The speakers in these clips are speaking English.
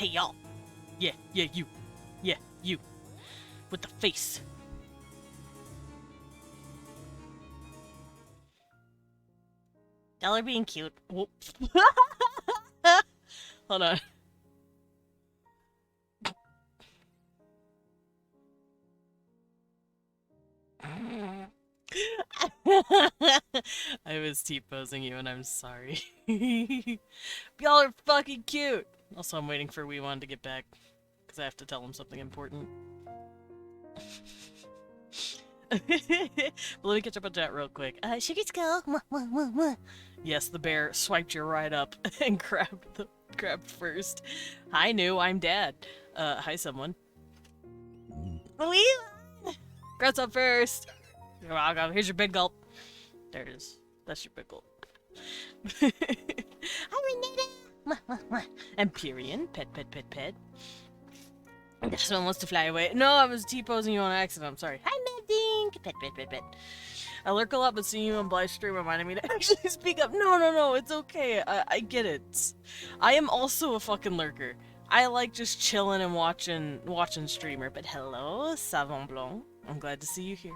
Hey, y'all. Yeah, yeah, you. Yeah, you. With the face. Y'all are being cute. Whoop. Hold on. I was T-posing you and I'm sorry. Y'all are fucking cute. Also, I'm waiting for Wee Wan to get back because I have to tell him something important. But let me catch up on that real quick. Sugar Skull. Yes, the bear swiped you right up and grabbed first. Hi, new. I'm Dad. Hi, someone. Wee Wan. Congrats up first. You're welcome. Here's your big gulp. There it is. That's your big gulp. Hi, Renata. Empyrean. Pet, pet, pet, pet. This one wants to fly away. No, I was T-posing you on accident. I'm sorry. Hi, Maddink. Pet, pet, pet, pet. I lurk a lot, but seeing you on live stream reminded me to actually speak up. No, no, no. It's okay. I get it. I am also a fucking lurker. I like just chilling and watching streamer. But hello, Savon Blanc. I'm glad to see you here.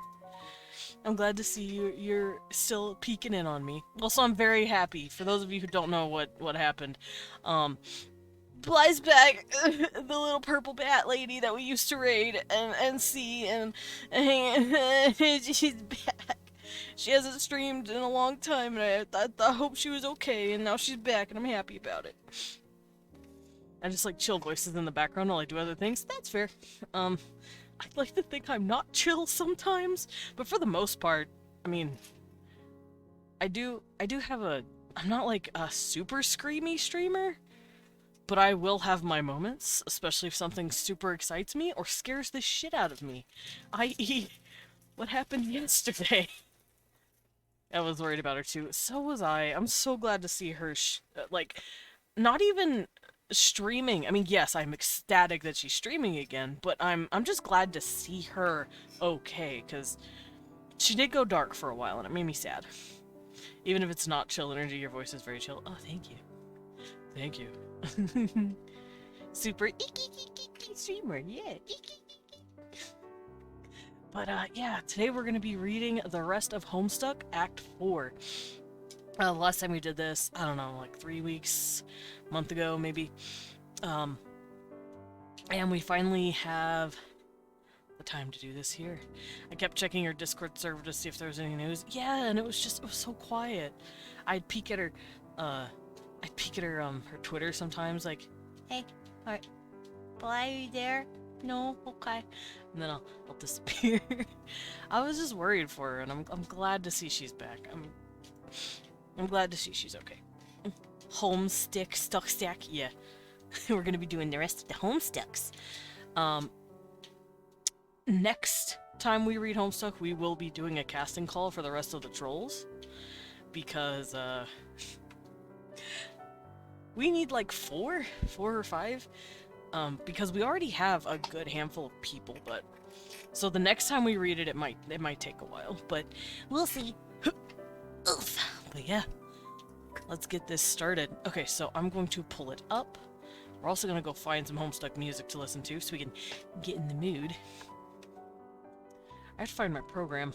I'm glad to see you're still peeking in on me. Also, I'm very happy. For those of you who don't know what happened, Bly's back, the little purple bat lady that we used to raid and see and she's back. She hasn't streamed in a long time, and I hope she was okay, and now she's back, and I'm happy about it. I just like chill voices in the background while I do other things. That's fair. I'd like to think I'm not chill sometimes, but for the most part, I mean, I do have I'm not like a super screamy streamer, but I will have my moments, especially if something super excites me or scares the shit out of me. I.e., what happened yesterday. I was worried about her too. So was I. I'm so glad to see her, like, not even streaming. I mean, yes, I'm ecstatic that she's streaming again, but I'm just glad to see her okay, because she did go dark for a while, and it made me sad. Even if it's not chill energy, your voice is very chill. Oh, thank you. Thank you. Super streamer, yeah. But yeah, today we're gonna be reading the rest of Homestuck, Act 4. The last time we did this, I don't know, like 3 weeks, a month ago maybe. And we finally have the time to do this here. I kept checking her Discord server to see if there was any news. Yeah, and it was so quiet. I'd peek at her, her Twitter sometimes, like, hey, alright, Bly, are you there? No? Okay. And then I'll disappear. I was just worried for her, and I'm glad to see she's back. I'm glad to see she's okay. Stuck stack, yeah. We're gonna be doing the rest of the Homestucks. Next time we read Homestuck, we will be doing a casting call for the rest of the trolls. Because, we need like 4 or 5. Because we already have a good handful of people, but... So the next time we read it, it might take a while, but we'll see. Oof. But yeah, let's get this started. Okay, so I'm going to pull it up. We're also going to go find some Homestuck music to listen to so we can get in the mood. I have to find my program.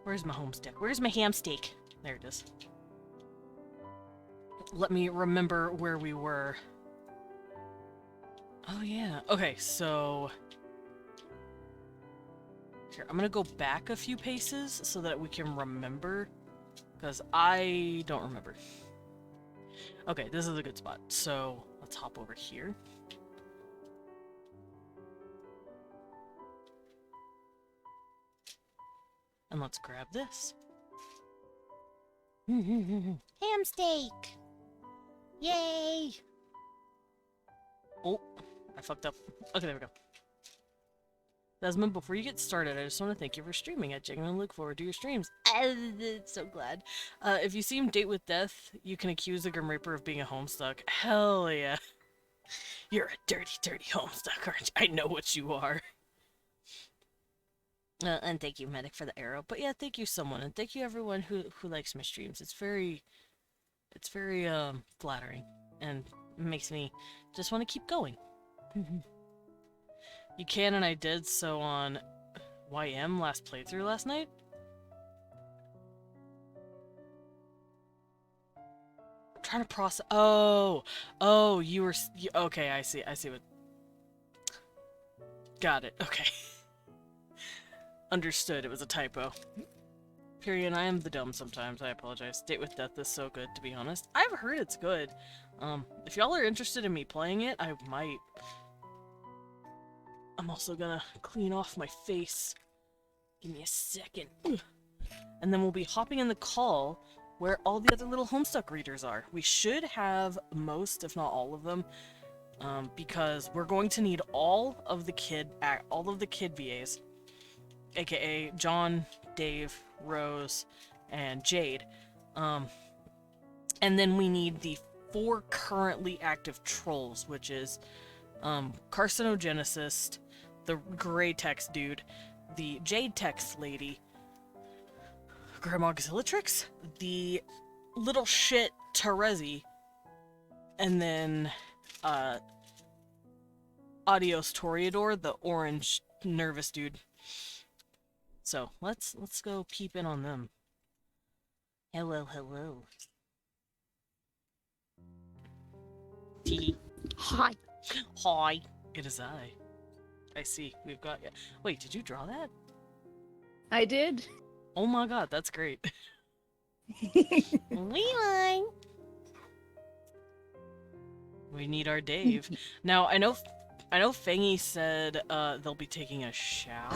Where's my Homestuck? Where's my ham steak? There it is. Let me remember where we were. Oh yeah. Okay, so... Here, I'm gonna go back a few paces so that we can remember. Because I don't remember. Okay, this is a good spot. So, let's hop over here. And let's grab this. Ham steak! Yay! Oh, I fucked up. Okay, there we go. Desmond, before you get started, I just want to thank you for streaming. I genuinely look forward to your streams. So glad. If you seem date with death, you can accuse the Grim Reaper of being a Homestuck. Hell yeah. You're a dirty, dirty Homestuck, aren't you? I know what you are. And thank you, Medic, for the arrow. But yeah, thank you, someone, and thank you, everyone who likes my streams. It's very flattering and makes me just want to keep going. You can, and I did so on YM last playthrough last night. I'm trying to process. Oh, you were. Okay, I see what. Got it. Okay. Understood. It was a typo. Period. I am the dumb sometimes. I apologize. Date with Death is so good, to be honest. I've heard it's good. If y'all are interested in me playing it, I might. I'm also gonna clean off my face. Give me a second. And then we'll be hopping in the call where all the other little Homestuck readers are. We should have most, if not all of them, because we're going to need all of the kid VAs, aka John, Dave, Rose, and Jade. And then we need the 4 currently active trolls, which is Carcinogenicist, the Gray Text dude, the Jade Text lady, Grandma Auxiliatrix, the little shit Terezi, and then Adios Toreador, the orange nervous dude. So let's go peep in on them. Hello. Hi. Hi. It is I. I see. We've got you. Wait, did you draw that? I did. Oh my god, that's great. We need our Dave. Now, I know Fangy said they'll be taking a shower.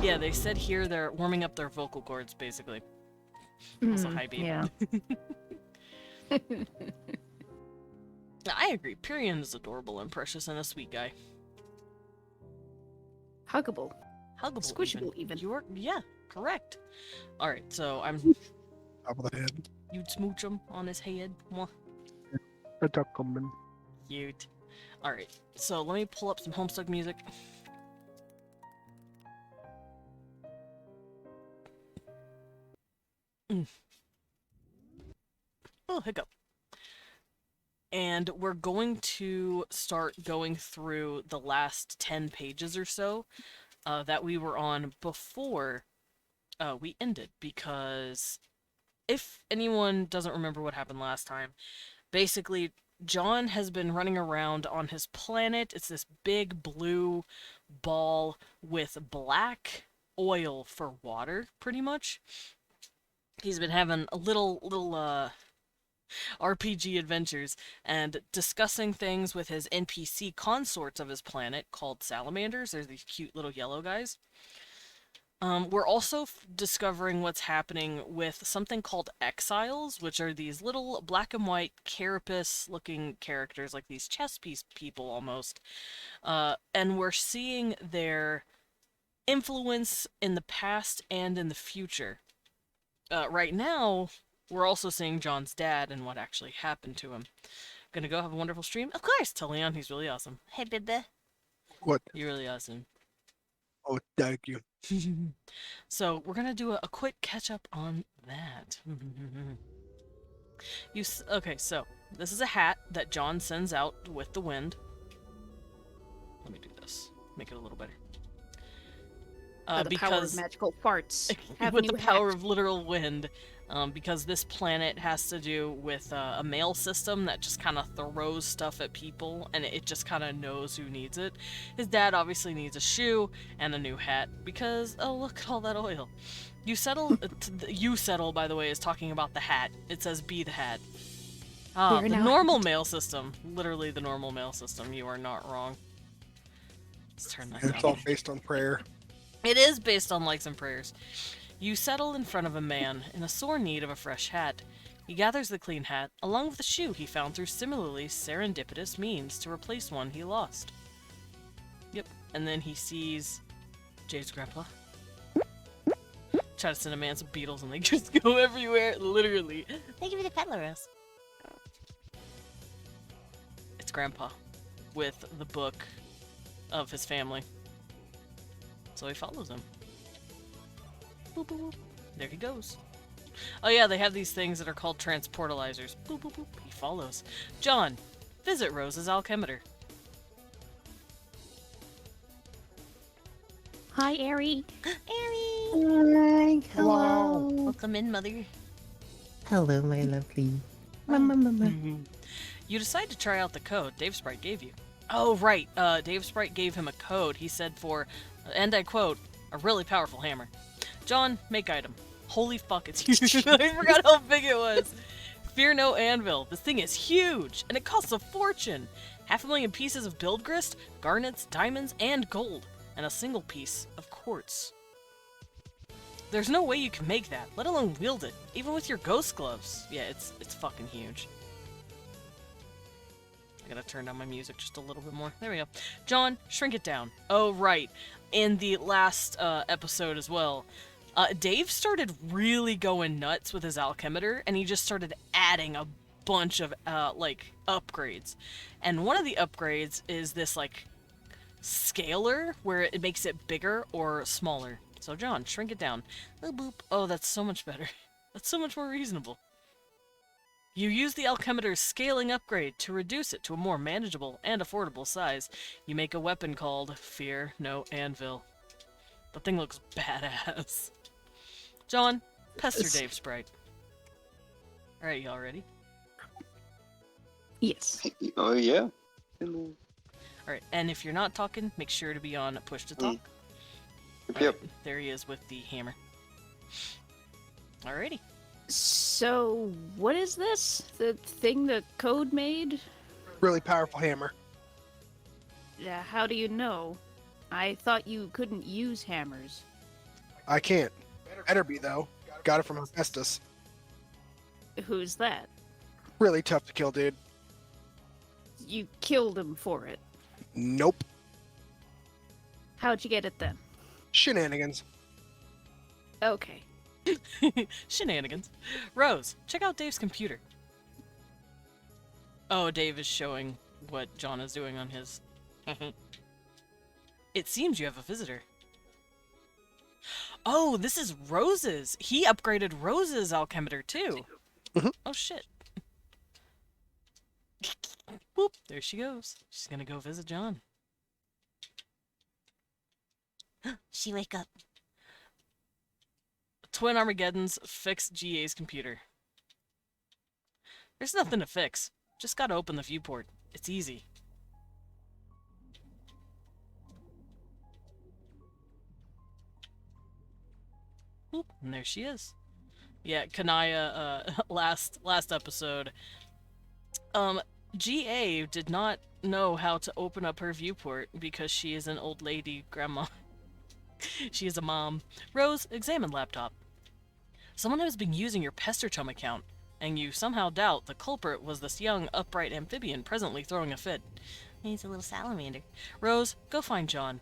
Yeah, they said here they're warming up their vocal cords, basically. Also, hi, babe. Yeah. I agree. Pyrian is adorable and precious and a sweet guy. Huggable. Squishable, even. Yeah, correct. Alright, so I'm... Top of the head. You'd smooch him on his head. Mwah. The duck coming. Cute. Alright, so let me pull up some Homestuck music. Oh, hiccup. And we're going to start going through the last 10 pages or so that we were on before we ended, because if anyone doesn't remember what happened last time, basically John has been running around on his planet. It's this big blue ball with black oil for water, pretty much. He's been having a little RPG adventures and discussing things with his NPC consorts of his planet called salamanders. They're these cute little yellow guys. We're also discovering what's happening with something called exiles, which are these little black and white carapace-looking characters, like these chess piece people almost. And we're seeing their influence in the past and in the future. Right now, we're also seeing John's dad and what actually happened to him. Gonna go have a wonderful stream? Of course! Tell Leon he's really awesome. Hey, baby. What? You're really awesome. Oh, thank you. So, we're gonna do a quick catch-up on that. Okay, so, this is a hat that John sends out with the wind. Let me do this. Make it a little better. The power of magical farts. With the power of literal wind. Because this planet has to do with a mail system that just kind of throws stuff at people, and it just kind of knows who needs it. His dad obviously needs a shoe and a new hat, because, oh, look at all that oil. You settle, by the way, is talking about the hat. It says, be the hat. The normal mail system. Literally the normal mail system. You are not wrong. Let's turn that down. It's all based on prayer. It is based on likes and prayers. You settle in front of a man in a sore need of a fresh hat. He gathers the clean hat, along with the shoe he found through similarly serendipitous means to replace one he lost. Yep, and then he sees Jade's grandpa. Try to send a man some beetles and they just go everywhere, literally. Thank you for the peddler rose. It's grandpa, with the book of his family. So he follows him. Boop, boop, boop. There he goes. Oh yeah, they have these things that are called transportalizers. Boop, boop, boop. He follows. John, visit Rose's alchemeter. Hi, Ari. Annie! Hi, Hello. hello. Welcome in, mother. Hello, my lovely. Mama. You decide to try out the code Dave Sprite gave you. Oh, right. Dave Sprite gave him a code. He said for, and I quote, a really powerful hammer. John, make item. Holy fuck, it's huge. I forgot how big it was. Fear no anvil. This thing is huge, and it costs a fortune. 500,000 pieces of build grist, garnets, diamonds, and gold, and a single piece of quartz. There's no way you can make that, let alone wield it, even with your ghost gloves. Yeah, it's fucking huge. I gotta turn down my music just a little bit more. There we go. John, shrink it down. Oh, right. In the last episode as well, Dave started really going nuts with his alchemeter, and he just started adding a bunch of, like, upgrades. And one of the upgrades is this, like, scaler, where it makes it bigger or smaller. So, John, shrink it down. Oh, boop. Oh, that's so much better. That's so much more reasonable. You use the alchemeter's scaling upgrade to reduce it to a more manageable and affordable size. You make a weapon called Fear No Anvil. The thing looks badass. John, pester Dave Sprite. Alright, y'all ready? Yes. Oh yeah. Hello. Alright, and if you're not talking, make sure to be on push to talk. Yep. Alright, there he is with the hammer. Alrighty. So, what is this? The thing the code made? Really powerful hammer. How do you know? I thought you couldn't use hammers. I can't. Better be, though. Got it from Hephaestus. Who's that? Really tough to kill, dude. You killed him for it. Nope. How'd you get it then? Shenanigans. Okay. Shenanigans. Rose, check out Dave's computer. Oh, Dave is showing what John is doing on his. It seems you have a visitor. Oh, this is Rose's. He upgraded Rose's alchemeter too. Oh shit. Whoop, there she goes. She's gonna go visit John. She wake up. Twin Armageddons fix GA's computer. There's nothing to fix. Just gotta open the viewport. It's easy. Oop, and there she is. Yeah, Kanaya, last episode. GA did not know how to open up her viewport because she is an old lady grandma. She is a mom. Rose, examine laptop. Someone has been using your Pester Chum account, and you somehow doubt the culprit was this young, upright amphibian presently throwing a fit. He's a little salamander. Rose, go find John.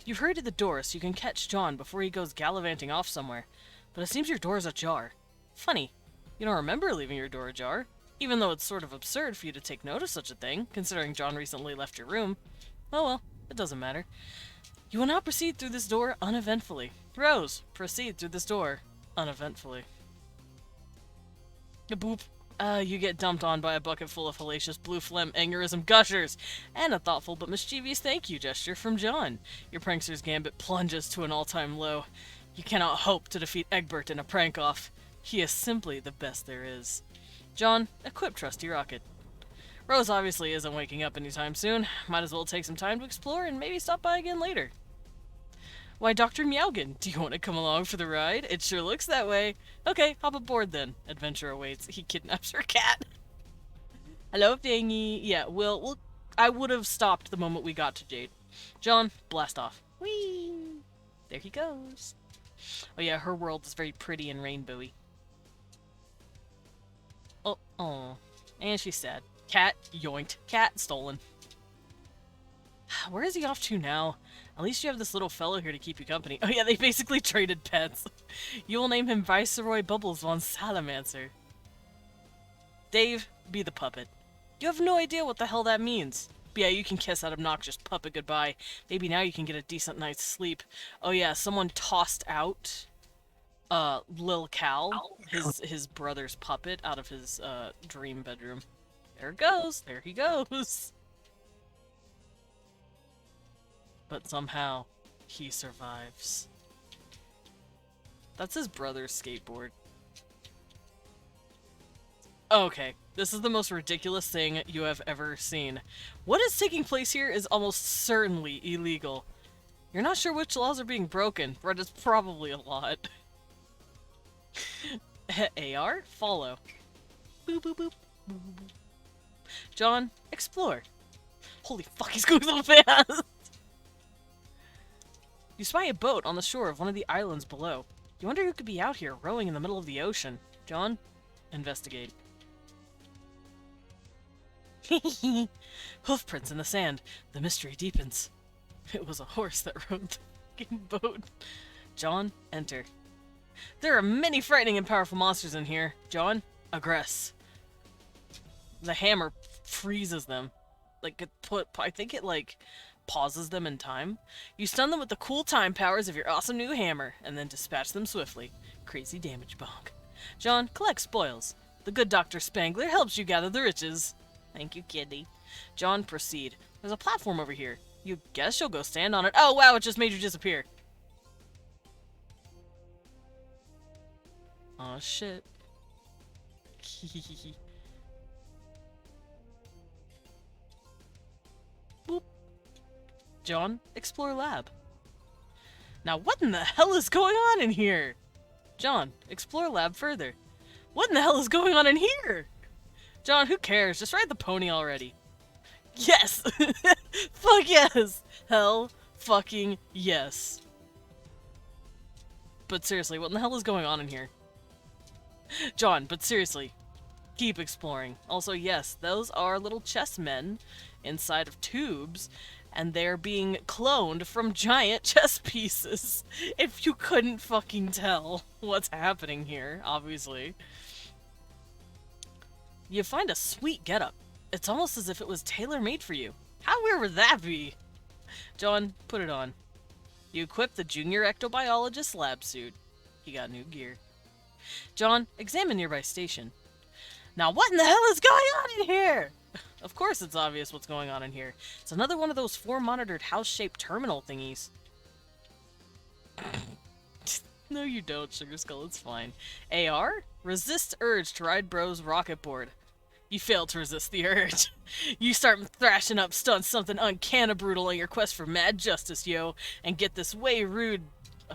You've hurried to the door so you can catch John before he goes gallivanting off somewhere, but it seems your door is ajar. Funny, you don't remember leaving your door ajar, even though it's sort of absurd for you to take note of such a thing, considering John recently left your room. Oh well, it doesn't matter. You will now proceed through this door uneventfully. Rose, proceed through this door uneventfully. Boop. You get dumped on by a bucket full of hellacious blue phlegm aneurysm gushers, and a thoughtful but mischievous thank you gesture from John. Your prankster's gambit plunges to an all-time low. You cannot hope to defeat Egbert in a prank-off. He is simply the best there is. John, equip Trusty Rocket. Rose obviously isn't waking up anytime soon. Might as well take some time to explore and maybe stop by again later. Why, Dr. Meowgan, do you want to come along for the ride? It sure looks that way. Okay, hop aboard then. Adventure awaits. He kidnaps her cat. Hello, Dingy. Yeah, I would have stopped the moment we got to Jade. John, blast off. Whee! There he goes. Oh yeah, her world is very pretty and rainbowy. Oh, and she's sad. Cat yoinked. Cat stolen. Where is he off to now? At least you have this little fellow here to keep you company. Oh yeah, they basically traded pets. You will name him Viceroy Bubbles von Salamancer. Dave, be the puppet. You have no idea what the hell that means. But yeah, you can kiss that obnoxious puppet goodbye. Maybe now you can get a decent night's sleep. Oh yeah, someone tossed out Lil Cal, his brother's puppet, out of his dream bedroom. There it goes. There he goes. But somehow, he survives. That's his brother's skateboard. Okay, this is the most ridiculous thing you have ever seen. What is taking place here is almost certainly illegal. You're not sure which laws are being broken, but it's probably a lot. AR, follow. Boop, boop, boop. Boop, boop, boop. John, explore. Holy fuck, he's going so fast! You spy a boat on the shore of one of the islands below. You wonder who could be out here rowing in the middle of the ocean. John, investigate. Hoofprints in the sand. The mystery deepens. It was a horse that rowed the fucking boat. John, enter. There are many frightening and powerful monsters in here. John, aggress. The hammer freezes them. Like, I think it, like, pauses them in time. You stun them with the cool time powers of your awesome new hammer, and then dispatch them swiftly. Crazy damage bonk. John, collect spoils. The good Dr. Spangler helps you gather the riches. Thank you, kitty. John, proceed. There's a platform over here. You guess you'll go stand on it. Oh, wow, it just made you disappear. Aw, shit. Boop. John, explore lab. Now, what in the hell is going on in here? John, explore lab further. What in the hell is going on in here? John, who cares? Just ride the pony already. Yes! Fuck yes! Hell fucking yes. But seriously, what in the hell is going on in here? John, but seriously, keep exploring. Also, yes, those are little chessmen inside of tubes, and they're being cloned from giant chess pieces. If you couldn't fucking tell what's happening here, obviously. You find a sweet getup. It's almost as if it was tailor-made for you. How weird would that be? John, put it on. You equip the junior ectobiologist lab suit. He got new gear. John, examine nearby station. Now what in the hell is going on in here? Of course it's obvious what's going on in here. It's another one of those 4-monitored house-shaped terminal thingies. No you don't, Sugar Skull, it's fine. AR? Resist urge to ride bro's rocket board. You fail to resist the urge. You start thrashing up stunts something uncanny brutal on your quest for mad justice, yo, and get this way rude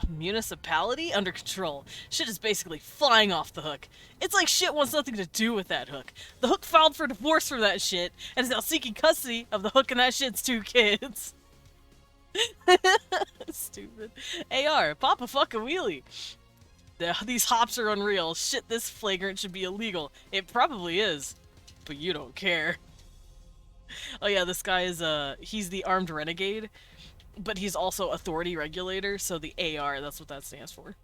municipality under control. Shit is basically flying off the hook. It's like shit wants nothing to do with that hook. The hook filed for divorce for that shit, and is now seeking custody of the hook and that shit's 2 kids. Stupid. AR, pop a fucking wheelie. These hops are unreal. Shit, this flagrant should be illegal. It probably is. But you don't care. Oh yeah, this guy is, he's the armed renegade, but he's also authority regulator, so the AR, that's what that stands for.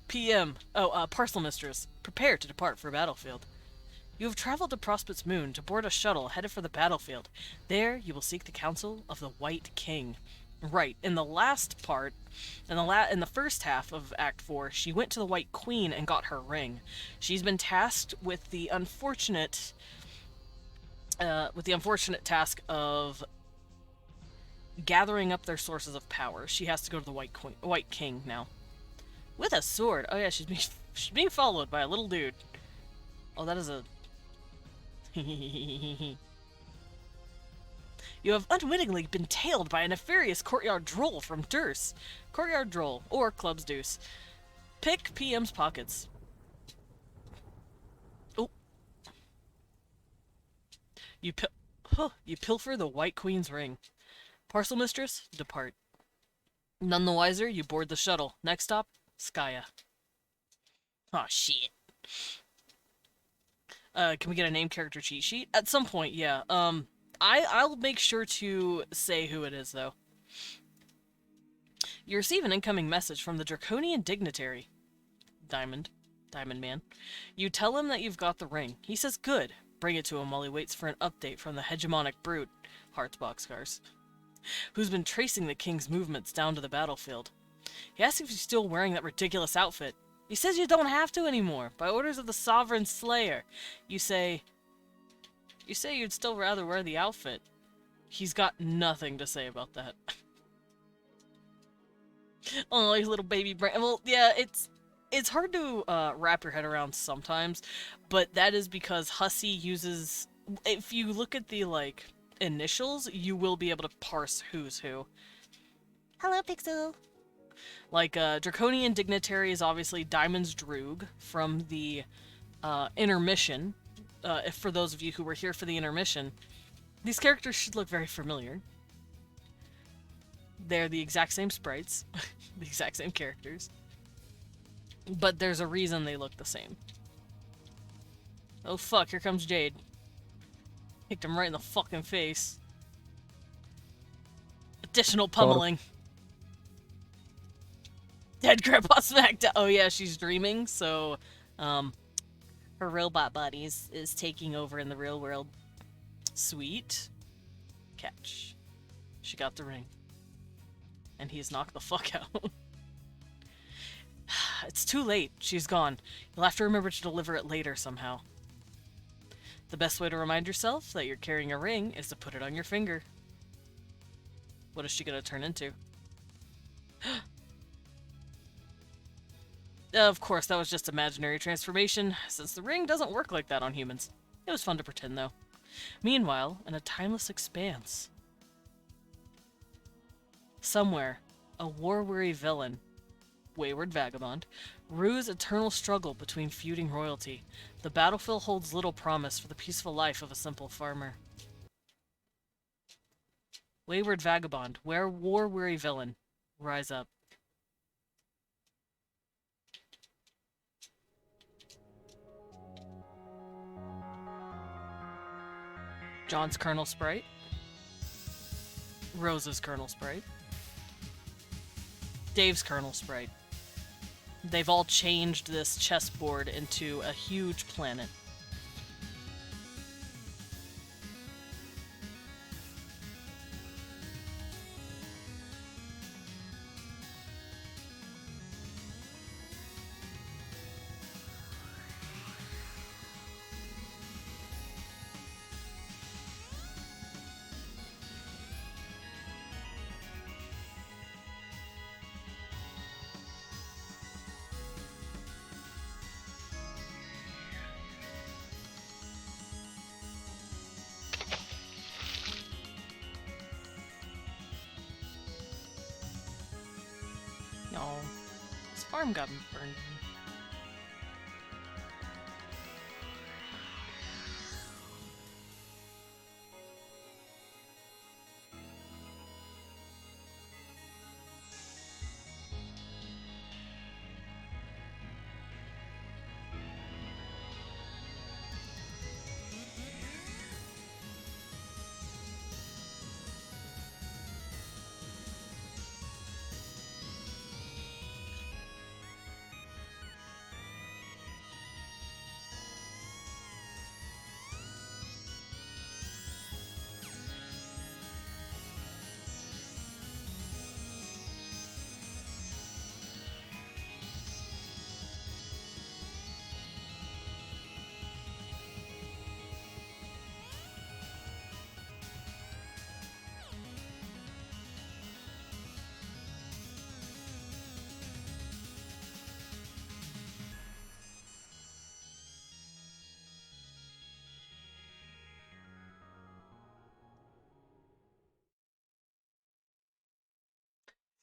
PM. Oh, parcel mistress. Prepare to depart for battlefield. You have traveled to Prospect's moon to board a shuttle headed for the battlefield. There, you will seek the counsel of the White King. Right, in the last part, in the first half of Act 4, she went to the White Queen and got her ring. She's been tasked with the unfortunate task of gathering up their sources of power. She has to go to the White King now. With a sword. Oh yeah, she's being followed by a little dude. Oh, that is a... You have unwittingly been tailed by a nefarious courtyard droll from Durst. Courtyard droll, or Club's Deuce. Pick PM's pockets. Oh. You pilfer the White Queen's ring. Parcel mistress, depart. None the wiser, you board the shuttle. Next stop, Skya. Aw, shit. Can we get a name character cheat sheet? At some point, yeah. I'll make sure to say who it is, though. You receive an incoming message from the Draconian Dignitary. Diamond Man. You tell him that you've got the ring. He says good. Bring it to him while he waits for an update from the hegemonic brute, Hearts Boxcars, who's been tracing the king's movements down to the battlefield. He asks if he's still wearing that ridiculous outfit. He says you don't have to anymore, by orders of the Sovereign Slayer. You say you'd still rather wear the outfit. He's got nothing to say about that. Oh, his little baby brain. Well, yeah, it's hard to wrap your head around sometimes, but that is because Hussey uses... If you look at the, like, initials, you will be able to parse who's who. Hello, Pixel! Like, Draconian Dignitary is obviously Diamond's Droog from the intermission. If for those of you who were here for the intermission, these characters should look very familiar. They're the exact same sprites, the exact same characters. But there's a reason they look the same. Oh fuck, here comes Jade. Kicked him right in the fucking face. Additional pummeling. Dead Grandpa smacked down. Oh yeah, she's dreaming, so her robot body is taking over in the real world. Sweet. Catch. She got the ring. And he's knocked the fuck out. It's too late. She's gone. You'll have to remember to deliver it later somehow. The best way to remind yourself that you're carrying a ring is to put it on your finger. What is she gonna turn into? Of course, that was just imaginary transformation, since the ring doesn't work like that on humans. It was fun to pretend, though. Meanwhile, in a timeless expanse, somewhere, a war-weary villain, wayward vagabond, rues eternal struggle between feuding royalty. The battlefield holds little promise for the peaceful life of a simple farmer. Wayward vagabond, war-weary villain, rise up. John's Colonel Sprite. Rose's Colonel Sprite. Dave's Colonel Sprite. They've all changed this chessboard into a huge planet. No, this farm got burned.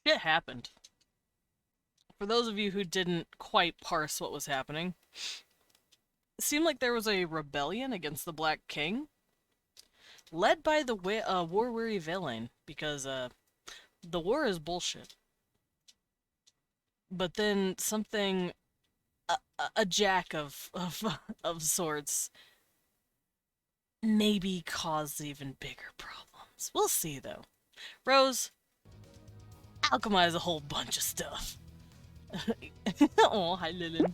Shit happened. For those of you who didn't quite parse what was happening, it seemed like there was a rebellion against the Black King, led by the war-weary villain, because the war is bullshit. But then something, a jack of sorts, maybe cause even bigger problems. We'll see, though. Rose, alchemize a whole bunch of stuff. Oh, hi, Lilin.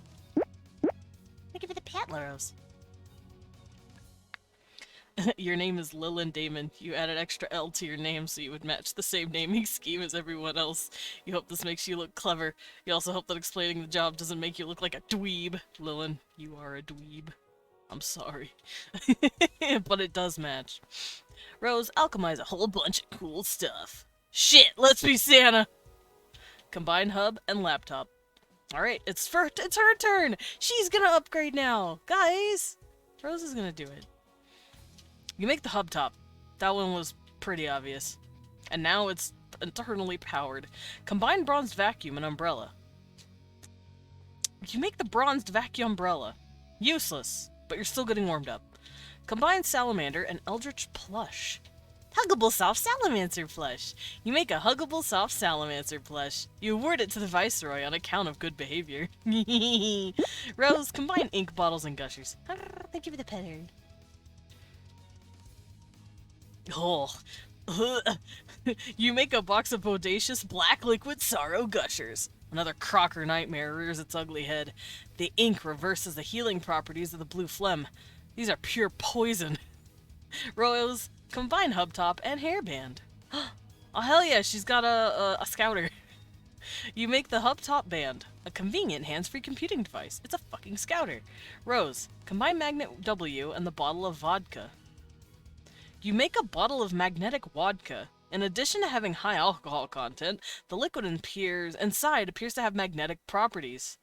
Thank you for the pet, Rose. Your name is Lillian Damon. You added extra L to your name so you would match the same naming scheme as everyone else. You hope this makes you look clever. You also hope that explaining the job doesn't make you look like a dweeb. Lillian, you are a dweeb. I'm sorry. But it does match. Rose, alchemize a whole bunch of cool stuff. Shit, let's be Santa! Combine hub and laptop. Alright, it's her turn! She's gonna upgrade now! Guys! Rose is gonna do it. You make the hub top. That one was pretty obvious. And now it's internally powered. Combine bronzed vacuum and umbrella. You make the bronzed vacuum umbrella. Useless, but you're still getting warmed up. Combine salamander and eldritch plush. Huggable soft salamander plush. You make a huggable soft salamander plush. You award it to the viceroy on account of good behavior. Rose, combine ink bottles and gushers. Thank you for the petter. Oh. You make a box of bodacious black liquid sorrow gushers. Another crocker nightmare rears its ugly head. The ink reverses the healing properties of the blue phlegm. These are pure poison. Rose, combine hubtop and hairband. Oh hell yeah, she's got a scouter. You make the hubtop band, a convenient hands-free computing device. It's a fucking scouter. Rose, combine magnet W and the bottle of vodka. You make a bottle of magnetic vodka. In addition to having high alcohol content, the liquid inside appears to have magnetic properties.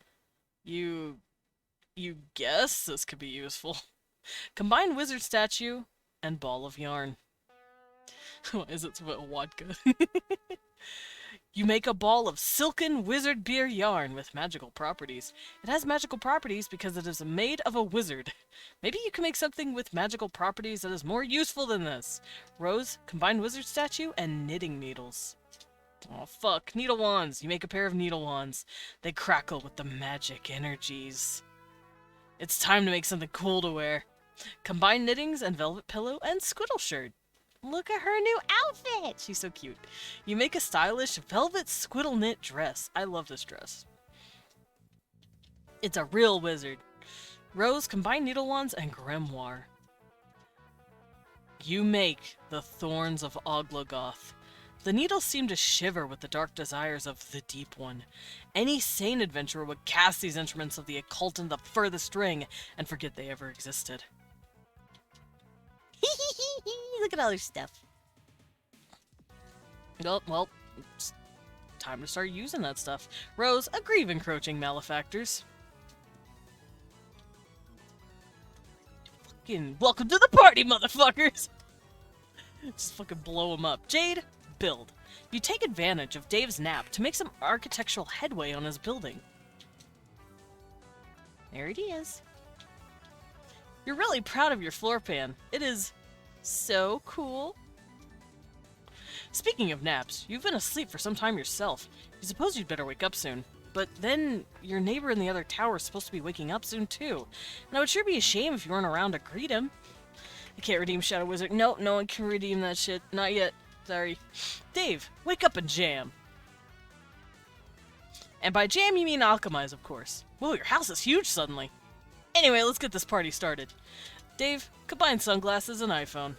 You guess this could be useful. Combine wizard statue and ball of yarn. Why is it about vodka? You make a ball of silken wizard beer yarn with magical properties. It has magical properties because it is made of a wizard. Maybe you can make something with magical properties that is more useful than this. Rose, combine wizard statue and knitting needles. Oh fuck, needle wands. You make a pair of needle wands. They crackle with the magic energies. It's time to make something cool to wear. Combine knittings and velvet pillow and squiddle shirt. Look at her new outfit! She's so cute. You make a stylish velvet squiddle knit dress. I love this dress. It's a real wizard. Rose, combine needle wands and grimoire. You make the thorns of Oglogoth. The needles seem to shiver with the dark desires of the Deep One. Any sane adventurer would cast these instruments of the occult into the furthest ring and forget they ever existed. Look at all her stuff. Oh, well, it's time to start using that stuff. Rose, aggrieve encroaching malefactors. Fucking welcome to the party, motherfuckers! Just fucking blow them up. Jade, build. You take advantage of Dave's nap to make some architectural headway on his building. There it is. You're really proud of your floor pan. It is so cool. Speaking of naps, you've been asleep for some time yourself. You suppose you'd better wake up soon. But then, your neighbor in the other tower is supposed to be waking up soon too. And it would sure be a shame if you weren't around to greet him. I can't redeem Shadow Wizard. Nope, no one can redeem that shit. Not yet. Sorry. Dave, wake up and jam. And by jam, you mean alchemize, of course. Whoa, your house is huge suddenly. Anyway, let's get this party started. Dave, combine sunglasses and iPhone.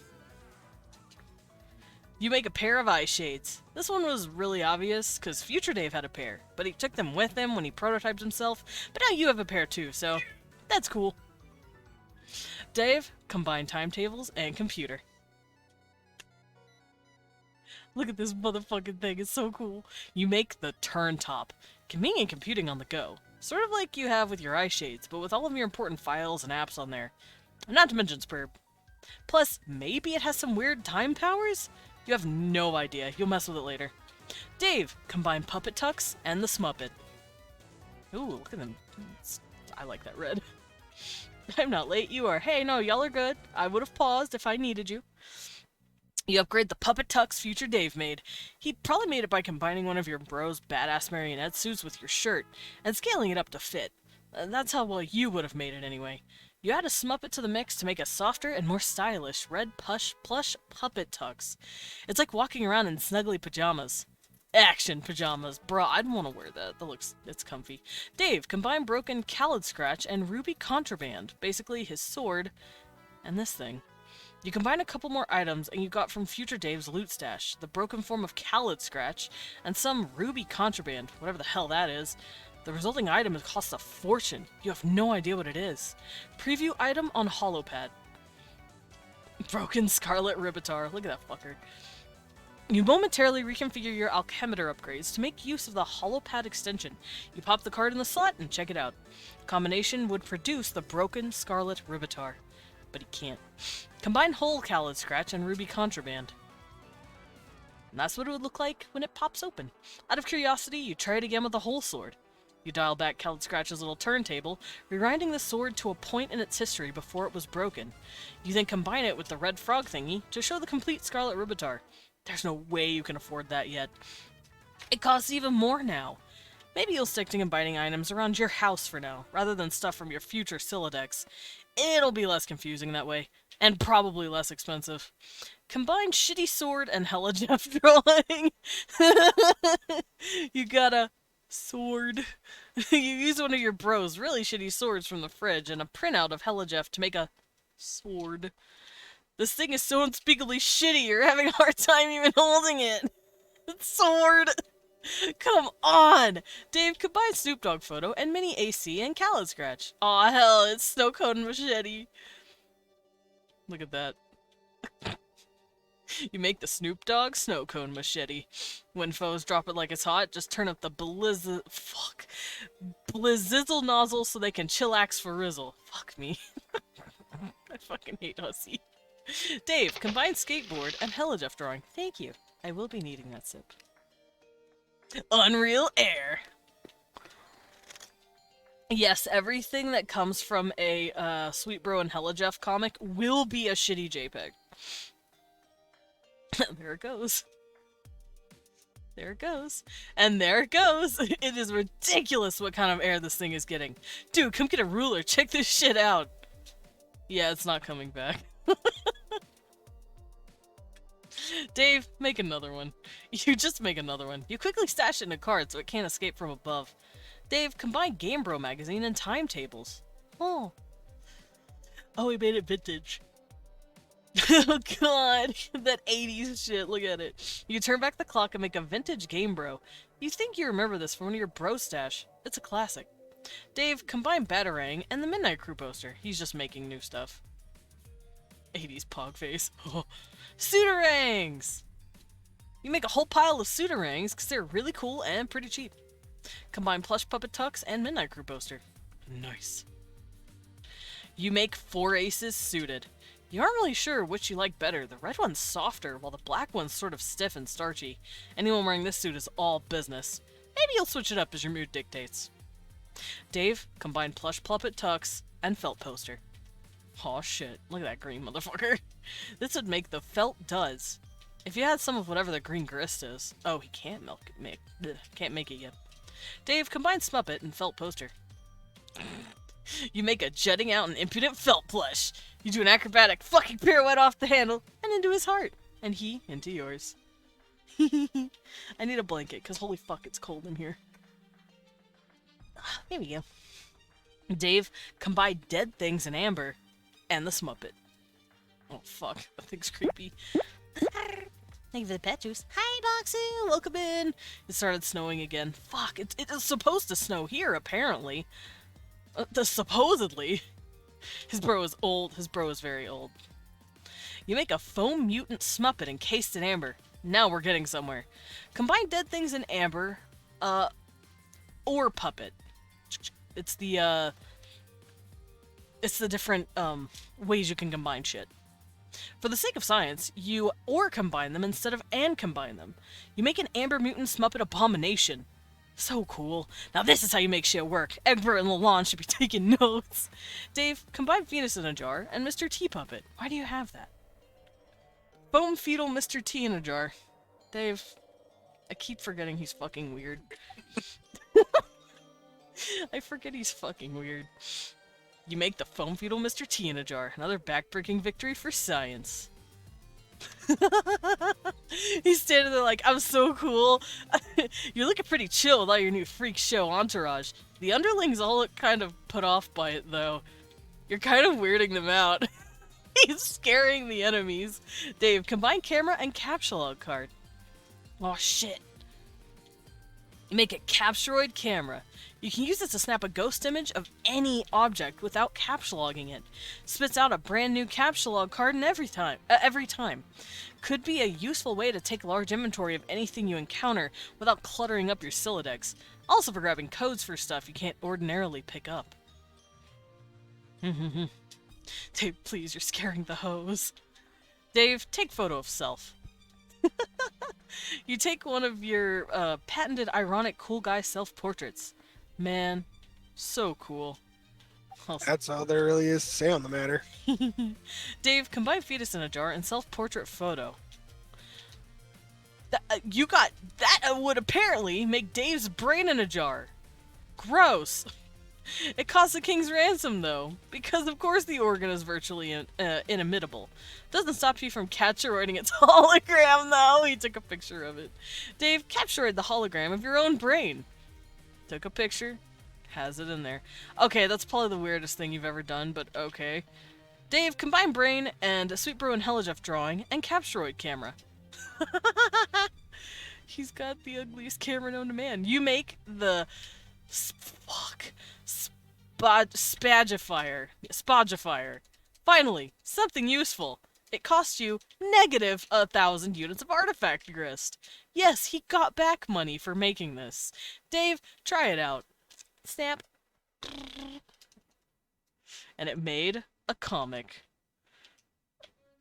You make a pair of eye shades. This one was really obvious, because future Dave had a pair, but he took them with him when he prototyped himself, but now you have a pair too, so that's cool. Dave, combine timetables and computer. Look at this motherfucking thing, it's so cool. You make the turn top. Convenient computing on the go. Sort of like you have with your eye shades, but with all of your important files and apps on there. Not to mention Spurb. Plus, maybe it has some weird time powers? You have no idea. You'll mess with it later. Dave, combine Puppet Tucks and the Smuppet. Ooh, look at them. I like that red. I'm not late, you are. Hey, no, y'all are good. I would have paused if I needed you. You upgrade the Puppet Tucks future Dave made. He probably made it by combining one of your bro's badass marionette suits with your shirt, and scaling it up to fit. That's how well you would have made it anyway. You add a Smuppet to the mix to make a softer and more stylish red plush Puppet Tucks. It's like walking around in snuggly pajamas. Action pajamas. Bruh, I'd want to wear that. It's comfy. Dave, combine broken Khaled Scratch and Ruby Contraband. Basically his sword and this thing. You combine a couple more items and you got from Future Dave's loot stash, the broken form of Khaled Scratch, and some ruby contraband, whatever the hell that is. The resulting item costs a fortune. You have no idea what it is. Preview item on Holopad. Broken Scarlet Ribitar. Look at that fucker. You momentarily reconfigure your alchemitor upgrades to make use of the Holopad extension. You pop the card in the slot and check it out. Combination would produce the Broken Scarlet Ribitar. But he can't. Combine Whole Khaled Scratch and Ruby Contraband. And that's what it would look like when it pops open. Out of curiosity, you try it again with the Whole Sword. You dial back Khaled Scratch's little turntable, rewinding the sword to a point in its history before it was broken. You then combine it with the red frog thingy to show the complete Scarlet Ribitar. There's no way you can afford that yet. It costs even more now. Maybe you'll stick to combining items around your house for now, rather than stuff from your future Siladex. It'll be less confusing that way, and probably less expensive. Combine Shitty Sword and Hella Jeff drawing. You got a sword. You use one of your bros' really shitty swords from the fridge and a printout of Hella Jeff to make a sword. This thing is so unspeakably shitty, you're having a hard time even holding it. Sword! Come on! Dave, combine Snoop Dogg photo and mini AC and Khaled Scratch. Aw, hell, it's Snow Cone Machete. Look at that. You make the Snoop Dogg Snow Cone Machete. When foes drop it like it's hot, just turn up the blizzizzle nozzle so they can chillax for rizzle. Fuck me. I fucking hate Hussy. Dave, combine skateboard and Hella Jeff drawing. Thank you. I will be needing that sip. Unreal Air. Yes, everything that comes from a Sweet Bro and Hella Jeff comic will be a shitty JPEG. There it goes. There it goes. And there it goes. It is ridiculous what kind of air this thing is getting. Dude, come get a ruler. Check this shit out. Yeah, it's not coming back. Dave, make another one. You just make another one. You quickly stash it in a card so it can't escape from above. Dave, combine Game Bro magazine and timetables. Oh. Oh, he made it vintage. Oh god, that 80s shit, look at it. You turn back the clock and make a vintage Game Bro. You think you remember this from one of your bro stash. It's a classic. Dave, combine Batarang and the Midnight Crew poster. He's just making new stuff. 80s pog face. Oh. Suitarangs! You make a whole pile of Suitarangs because they're really cool and pretty cheap. Combine Plush Puppet Tux and Midnight Crew poster. Nice. You make 4 aces suited. You aren't really sure which you like better. The red one's softer, while the black one's sort of stiff and starchy. Anyone wearing this suit is all business. Maybe you'll switch it up as your mood dictates. Dave, combine Plush Puppet Tux and Felt poster. Aw shit, look at that green motherfucker. This would make the Felt Does. If you had some of whatever the green grist is. Oh, he can't can't make it yet. Dave, combine Smuppet and Felt poster. You make a jutting out and impudent Felt plush. You do an acrobatic fucking pirouette off the handle and into his heart. And he into yours. I need a blanket, because holy fuck, it's cold in here. Here we go. Dave, combine Dead Things in Amber and the Smuppet. Oh fuck, that thing's creepy. Thank you for the pet juice. Hi, Boxu! Welcome in! It started snowing again. Fuck, it is supposed to snow here, apparently. Supposedly. His bro is old. His bro is very old. You make a foam mutant Smuppet encased in amber. Now we're getting somewhere. Combine Dead Things in Amber, or Puppet. It's the different, ways you can combine shit. For the sake of science, you or combine them instead of and combine them. You make an Amber Mutant Smuppet Abomination. So cool. Now this is how you make shit work. Egbert and Lalonde should be taking notes. Dave, combine Venus in a jar and Mr. T Puppet. Why do you have that? Foam Fetal Mr. T in a jar. Dave, I keep forgetting he's fucking weird. I forget he's fucking weird. You make the Foam Fetal Mr. T in a jar. Another backbreaking victory for science. He's standing there like, I'm so cool. You're looking pretty chill with all your new freak show entourage. The underlings all look kind of put off by it, though. You're kind of weirding them out. He's scaring the enemies. Dave, combine camera and capsulog card. Oh shit. Make a capsuloid camera. You can use it to snap a ghost image of any object without capsulogging it. Spits out a brand new capsulog card in every time. Could be a useful way to take large inventory of anything you encounter without cluttering up your Sylladex. Also for grabbing codes for stuff you can't ordinarily pick up. Dave, please, you're scaring the hoes. Dave, take photo of self. You take one of your patented ironic cool guy self-portraits. Man, so cool. That's all there really is to say on the matter. Dave, combine fetus in a jar and self-portrait photo. You got... That would apparently make Dave's brain in a jar. Gross. It costs a king's ransom, though, because of course the organ is virtually inimitable. Doesn't stop you from capturing its hologram, though. He took a picture of it. Dave, captured the hologram of your own brain. Took a picture. Has it in there. Okay, that's probably the weirdest thing you've ever done, but okay. Dave, combine brain and a Sweet Bro and Helijeff drawing and capsuloid camera. He's got the ugliest camera known to man. You make the... Spagifier. Finally, something useful. It cost you negative 1,000 units of artifact grist. Yes, he got back money for making this. Dave, try it out. Snap. And it made a comic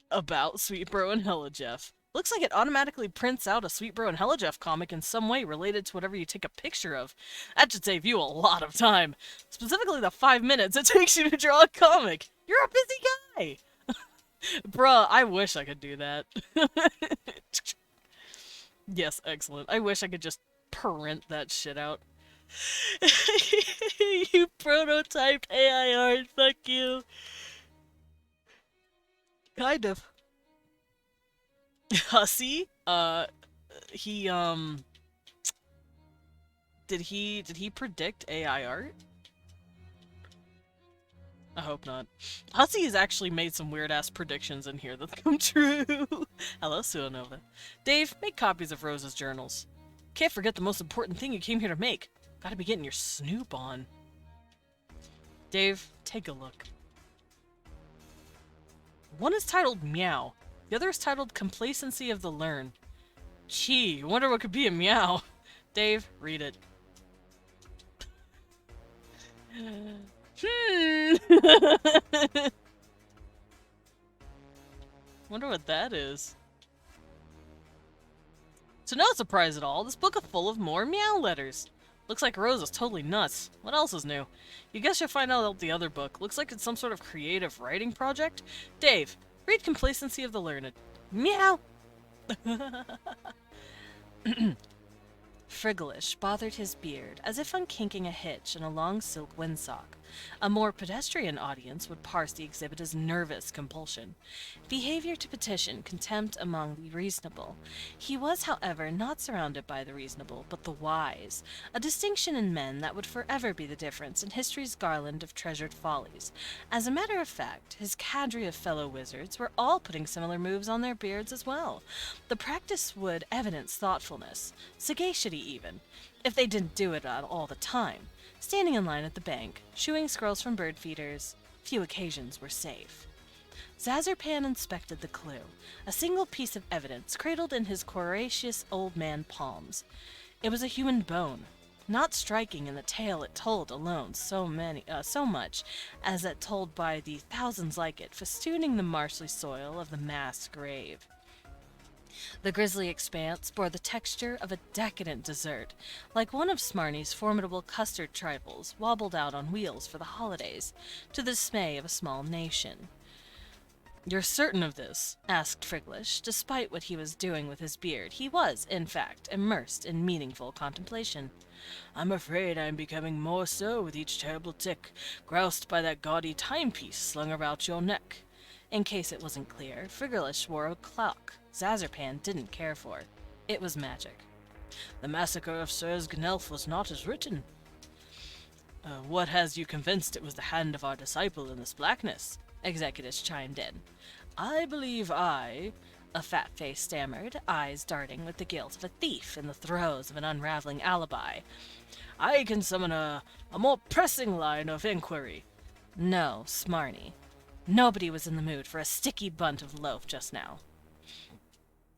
about Sweet Bro and Helijeff. Looks like it automatically prints out a Sweet Bro and Helijeff comic in some way related to whatever you take a picture of. That should save you a lot of time. Specifically the 5 minutes it takes you to draw a comic. You're a busy guy! Bruh, I wish I could do that. Yes, excellent. I wish I could just print that shit out. You prototyped AI art, fuck you. Kind of. Hussy? He, Did he predict AI art? I hope not. Hussy has actually made some weird-ass predictions in here that come true. Hello, Suonova. Dave, make copies of Rose's journals. Can't forget the most important thing you came here to make. Gotta be getting your snoop on. Dave, take a look. One is titled Meow. The other is titled Complacency of the Learn. Gee, wonder what could be a meow. Dave, read it. Wonder what that is. So no surprise at all, this book is full of more meow letters. Looks like Rose is totally nuts. What else is new? You guess you'll find out about the other book. Looks like it's some sort of creative writing project. Dave, read Complacency of the Learned. Meow! Frigolish bothered his beard, as if unkinking a hitch in a long silk windsock. A more pedestrian audience would parse the exhibit as nervous compulsion. Behavior to petition contempt among the reasonable. He was, however, not surrounded by the reasonable, but the wise, a distinction in men that would forever be the difference in history's garland of treasured follies. As a matter of fact, his cadre of fellow wizards were all putting similar moves on their beards as well. The practice would evidence thoughtfulness, sagacity even, if they didn't do it all the time. Standing in line at the bank, shooing squirrels from bird feeders, few occasions were safe. Zazarpan inspected the clue, a single piece of evidence cradled in his courageous old man palms. It was a human bone, not striking in the tale it told alone so much as that told by the thousands like it festooning the marshy soil of the mass grave. The grisly expanse bore the texture of a decadent dessert, like one of Smarty's formidable custard trifles wobbled out on wheels for the holidays, to the dismay of a small nation. "You're certain of this?" asked Frigolish. Despite what he was doing with his beard, he was, in fact, immersed in meaningful contemplation. "I'm afraid I am becoming more so with each terrible tick, groused by that gaudy timepiece slung about your neck." In case it wasn't clear, Frigolish wore a clock Zazarpan didn't care for. It was magic. "The massacre of Sirs Gnelf was not as written." What has you convinced it was the hand of our disciple in this blackness?" Executus chimed in. I believe I, a fat face stammered, eyes darting with the guilt of a thief in the throes of an unraveling alibi. I can summon a more pressing line of inquiry. No, Smarny. Nobody was in the mood for a sticky bunt of loaf just now.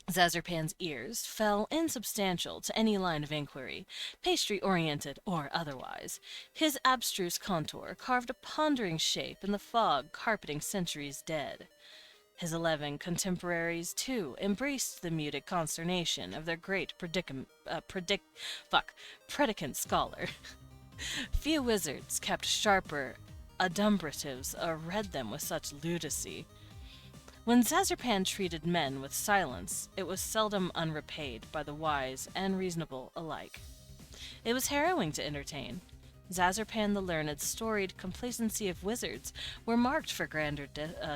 Zazerpan's ears fell insubstantial to any line of inquiry, pastry-oriented or otherwise. His abstruse contour carved a pondering shape in the fog carpeting centuries dead. His 11 contemporaries, too, embraced the muted consternation of their great predicant scholar. Few wizards kept sharper adumbratives or read them with such ludicy. When Zazerpan treated men with silence, it was seldom unrepaid by the wise and reasonable alike. It was harrowing to entertain. Zazerpan the learned's storied complacency of wizards were marked for grander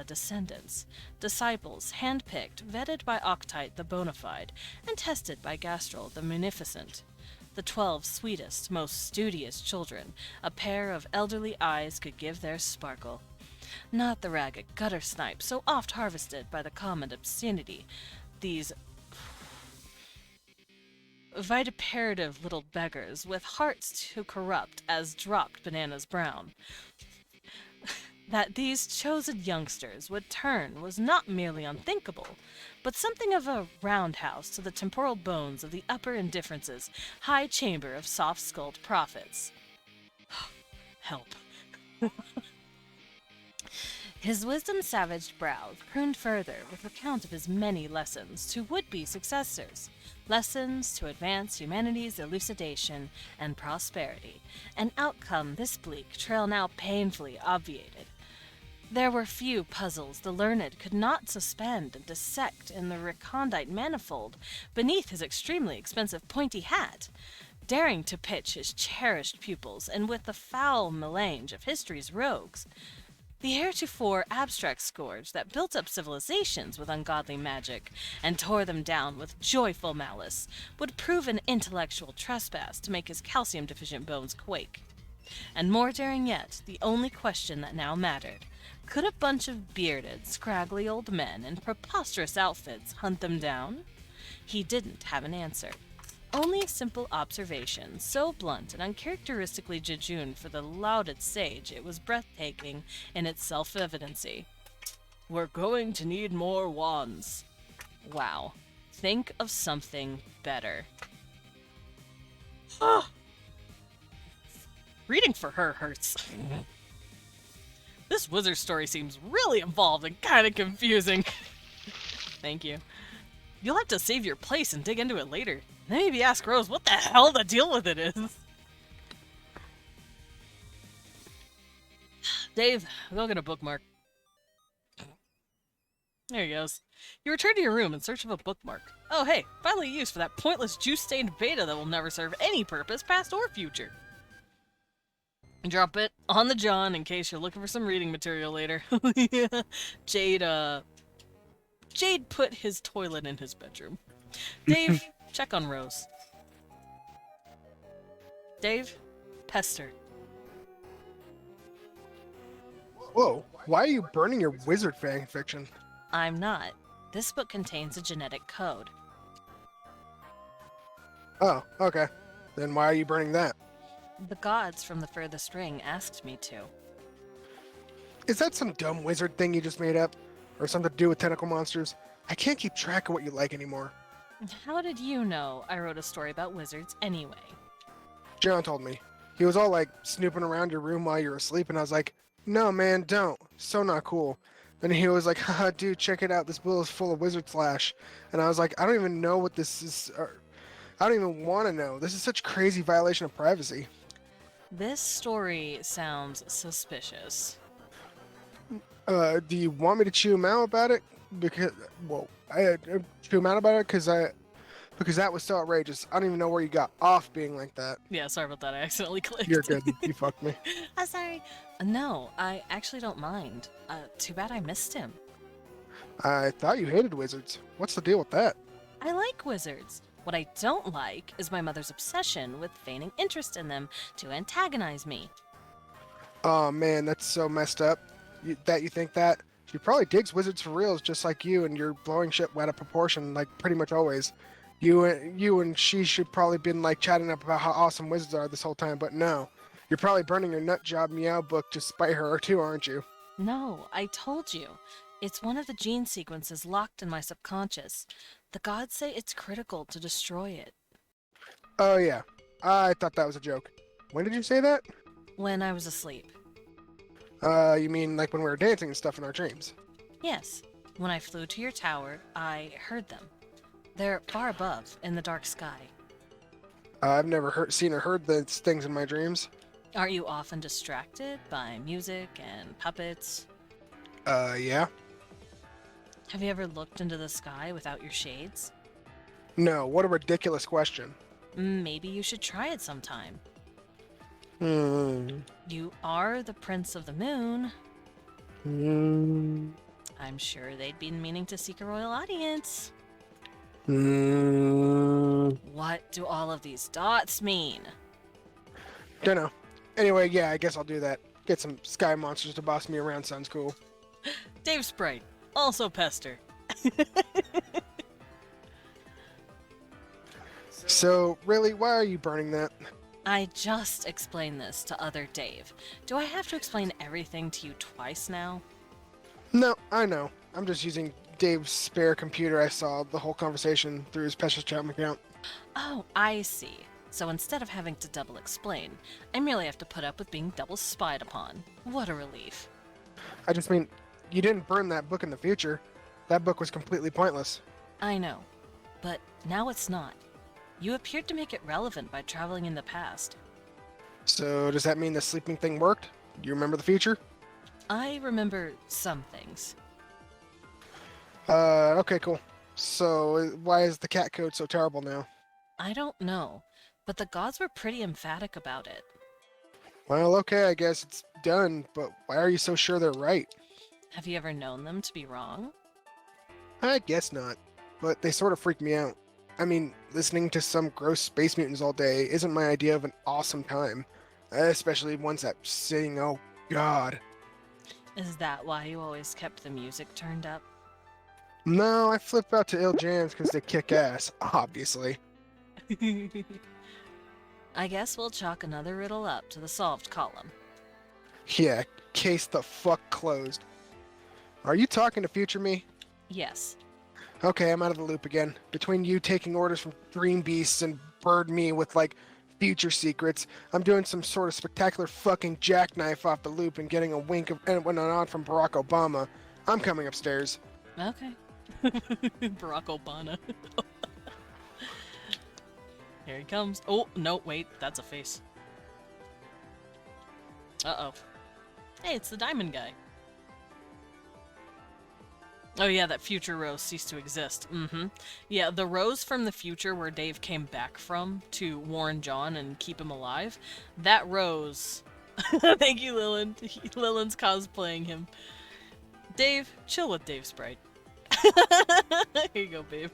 descendants, disciples hand-picked, vetted by Octite the bona fide, and tested by Gastrel the munificent. The 12 sweetest, most studious children, a pair of elderly eyes could give their sparkle. Not the ragged gutter snipe so oft harvested by the common obscenity, these vituperative little beggars with hearts too corrupt as dropped bananas brown. That these chosen youngsters would turn was not merely unthinkable, but something of a roundhouse to the temporal bones of the upper indifferences, high chamber of soft-skulled prophets. Help. His wisdom-savaged brow crooned further with account of his many lessons to would-be successors, lessons to advance humanity's elucidation and prosperity, an outcome this bleak trail now painfully obviated. There were few puzzles the learned could not suspend and dissect in the recondite manifold beneath his extremely expensive pointy hat, daring to pitch his cherished pupils and with the foul melange of history's rogues. The heretofore abstract scourge that built up civilizations with ungodly magic and tore them down with joyful malice would prove an intellectual trespass to make his calcium-deficient bones quake. And more daring yet, the only question that now mattered. Could a bunch of bearded, scraggly old men in preposterous outfits hunt them down? He didn't have an answer. Only a simple observation, so blunt and uncharacteristically jejune for the lauded sage it was breathtaking in its self-evidency. We're going to need more wands. Wow. Think of something better. Reading for her hurts. This wizard story seems really involved and kind of confusing. Thank you. You'll have to save your place and dig into it later. Maybe ask Rose what the hell the deal with it is. Dave, go get a bookmark. There he goes. You return to your room in search of a bookmark. Oh hey, finally use for that pointless juice-stained beta that will never serve any purpose, past or future. Drop it on the John in case you're looking for some reading material later. Yeah. Jade put his toilet in his bedroom. Dave, check on Rose. Dave, pester. Whoa, why are you burning your wizard fan fiction? I'm not. This book contains a genetic code. Oh, okay. Then why are you burning that? The gods from the furthest ring asked me to. Is that some dumb wizard thing you just made up? Or something to do with tentacle monsters? I can't keep track of what you like anymore. How did you know I wrote a story about wizards anyway? John told me. He was all like snooping around your room while you were asleep, and I was like, no man, don't. So not cool. Then he was like, haha, dude, check it out. This bill is full of wizard slash. And I was like, I don't even know what this is. I don't even want to know. This is such crazy violation of privacy. This story sounds suspicious. Do you want me to chew him out about it? Because, well, I chew him out about it because that was so outrageous. I don't even know where you got off being like that. Yeah, sorry about that. I accidentally clicked. You're good. You fucked me. I'm sorry. No, I actually don't mind. Too bad I missed him. I thought you hated wizards. What's the deal with that? I like wizards. What I don't like is my mother's obsession with feigning interest in them to antagonize me. Oh man, that's so messed up. you think that. She probably digs wizards for reals, just like you, and you're blowing shit out of proportion, like pretty much always. You and she should probably been like chatting up about how awesome wizards are this whole time, but no. You're probably burning your nut job meow book to spite her too, aren't you? No, I told you. It's one of the gene sequences locked in my subconscious. The gods say it's critical to destroy it. Oh yeah, I thought that was a joke. When did you say that? When I was asleep. You mean like when we were dancing and stuff in our dreams? Yes. When I flew to your tower, I heard them. They're far above, in the dark sky. I've never seen or heard those things in my dreams. Aren't you often distracted by music and puppets? Yeah. Have you ever looked into the sky without your shades? No, what a ridiculous question. Maybe you should try it sometime. Hmm. You are the Prince of the Moon. Hmm. I'm sure they'd been meaning to seek a royal audience. Hmm. What do all of these dots mean? Dunno. Anyway, yeah, I guess I'll do that. Get some sky monsters to boss me around sounds cool. Dave Sprite, also Pester. So, really, why are you burning that? I just explained this to other Dave. Do I have to explain everything to you twice now? No, I know. I'm just using Dave's spare computer. I saw the whole conversation through his Precious Chat account. Oh, I see. So instead of having to double explain, I merely have to put up with being double spied upon. What a relief. I just mean, you didn't burn that book in the future. That book was completely pointless. I know, but now it's not. You appeared to make it relevant by traveling in the past. So, does that mean the sleeping thing worked? Do you remember the future? I remember some things. Okay, cool. So, why is the cat code so terrible now? I don't know, but the gods were pretty emphatic about it. Well, okay, I guess it's done, but why are you so sure they're right? Have you ever known them to be wrong? I guess not, but they sort of freak me out. I mean, listening to some gross space mutants all day isn't my idea of an awesome time, especially ones that sing, oh god. Is that why you always kept the music turned up? No, I flip out to ill jams because they kick ass, obviously. I guess we'll chalk another riddle up to the solved column. Yeah, case the fuck closed. Are you talking to future me? Yes. Okay, I'm out of the loop again. Between you taking orders from Green Beasts and Bird Me with, like, future secrets, I'm doing some sort of spectacular fucking jackknife off the loop and getting a wink of and a nod from Barack Obama. I'm coming upstairs. Okay. Barack Obama. Here he comes. Oh, no, wait, that's a face. Uh-oh. Hey, it's the diamond guy. Oh yeah, that future Rose ceased to exist. Mm-hmm. Yeah, the Rose from the future where Dave came back from to warn John and keep him alive, that Rose... Thank you, Lillian. Lillian's cosplaying him. Dave, chill with Dave Sprite. Here you go, babe.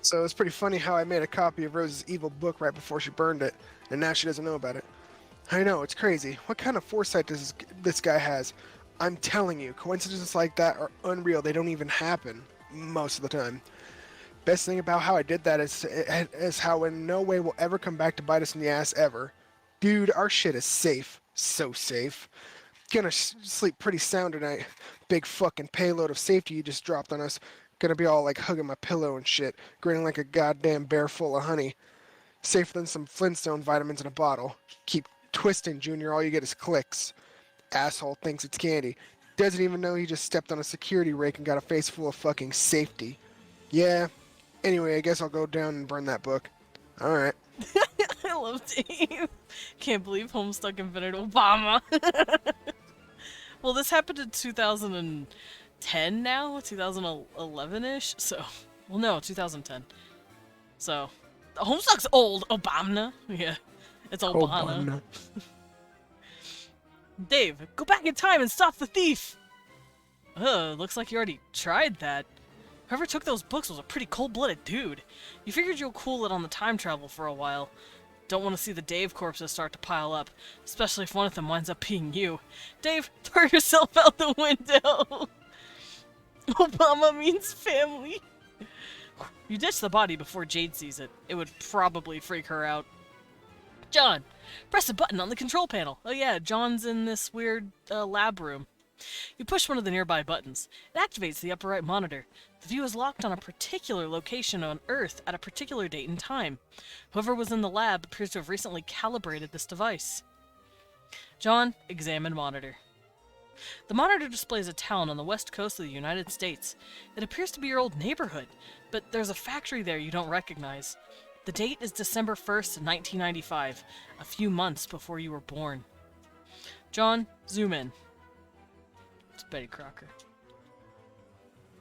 So it's pretty funny how I made a copy of Rose's evil book right before she burned it, and now she doesn't know about it. I know, it's crazy. What kind of foresight does this guy has? I'm telling you, coincidences like that are unreal. They don't even happen most of the time. Best thing about how I did that is how in no way will ever come back to bite us in the ass ever. Dude, our shit is safe. So safe. Gonna sleep pretty sound tonight. Big fucking payload of safety you just dropped on us. Gonna be all like hugging my pillow and shit, grinning like a goddamn bear full of honey. Safer than some Flintstone vitamins in a bottle. Keep twisting, Junior, all you get is clicks. Asshole thinks it's candy. Doesn't even know he just stepped on a security rake and got a face full of fucking safety. Yeah. Anyway, I guess I'll go down and burn that book. Alright. I love Dave. Can't believe Homestuck invented Obama. Well, this happened in 2010 now? 2011-ish? So, well, no, 2010. So, Homestuck's old. Obama. Yeah, it's Obama. Obama. Dave, go back in time and stop the thief! Looks like you already tried that. Whoever took those books was a pretty cold-blooded dude. You figured you'll cool it on the time travel for a while. Don't want to see the Dave corpses start to pile up, especially if one of them winds up being you. Dave, throw yourself out the window! Obama means family. You ditch the body before Jade sees it. It would probably freak her out. John, press a button on the control panel. Oh yeah, John's in this weird lab room. You push one of the nearby buttons. It activates the upper right monitor. The view is locked on a particular location on Earth at a particular date and time. Whoever was in the lab appears to have recently calibrated this device. John, examine monitor. The monitor displays a town on the west coast of the United States. It appears to be your old neighborhood, but there's a factory there you don't recognize. The date is December 1st, 1995, a few months before you were born. John, zoom in. It's Betty Crocker.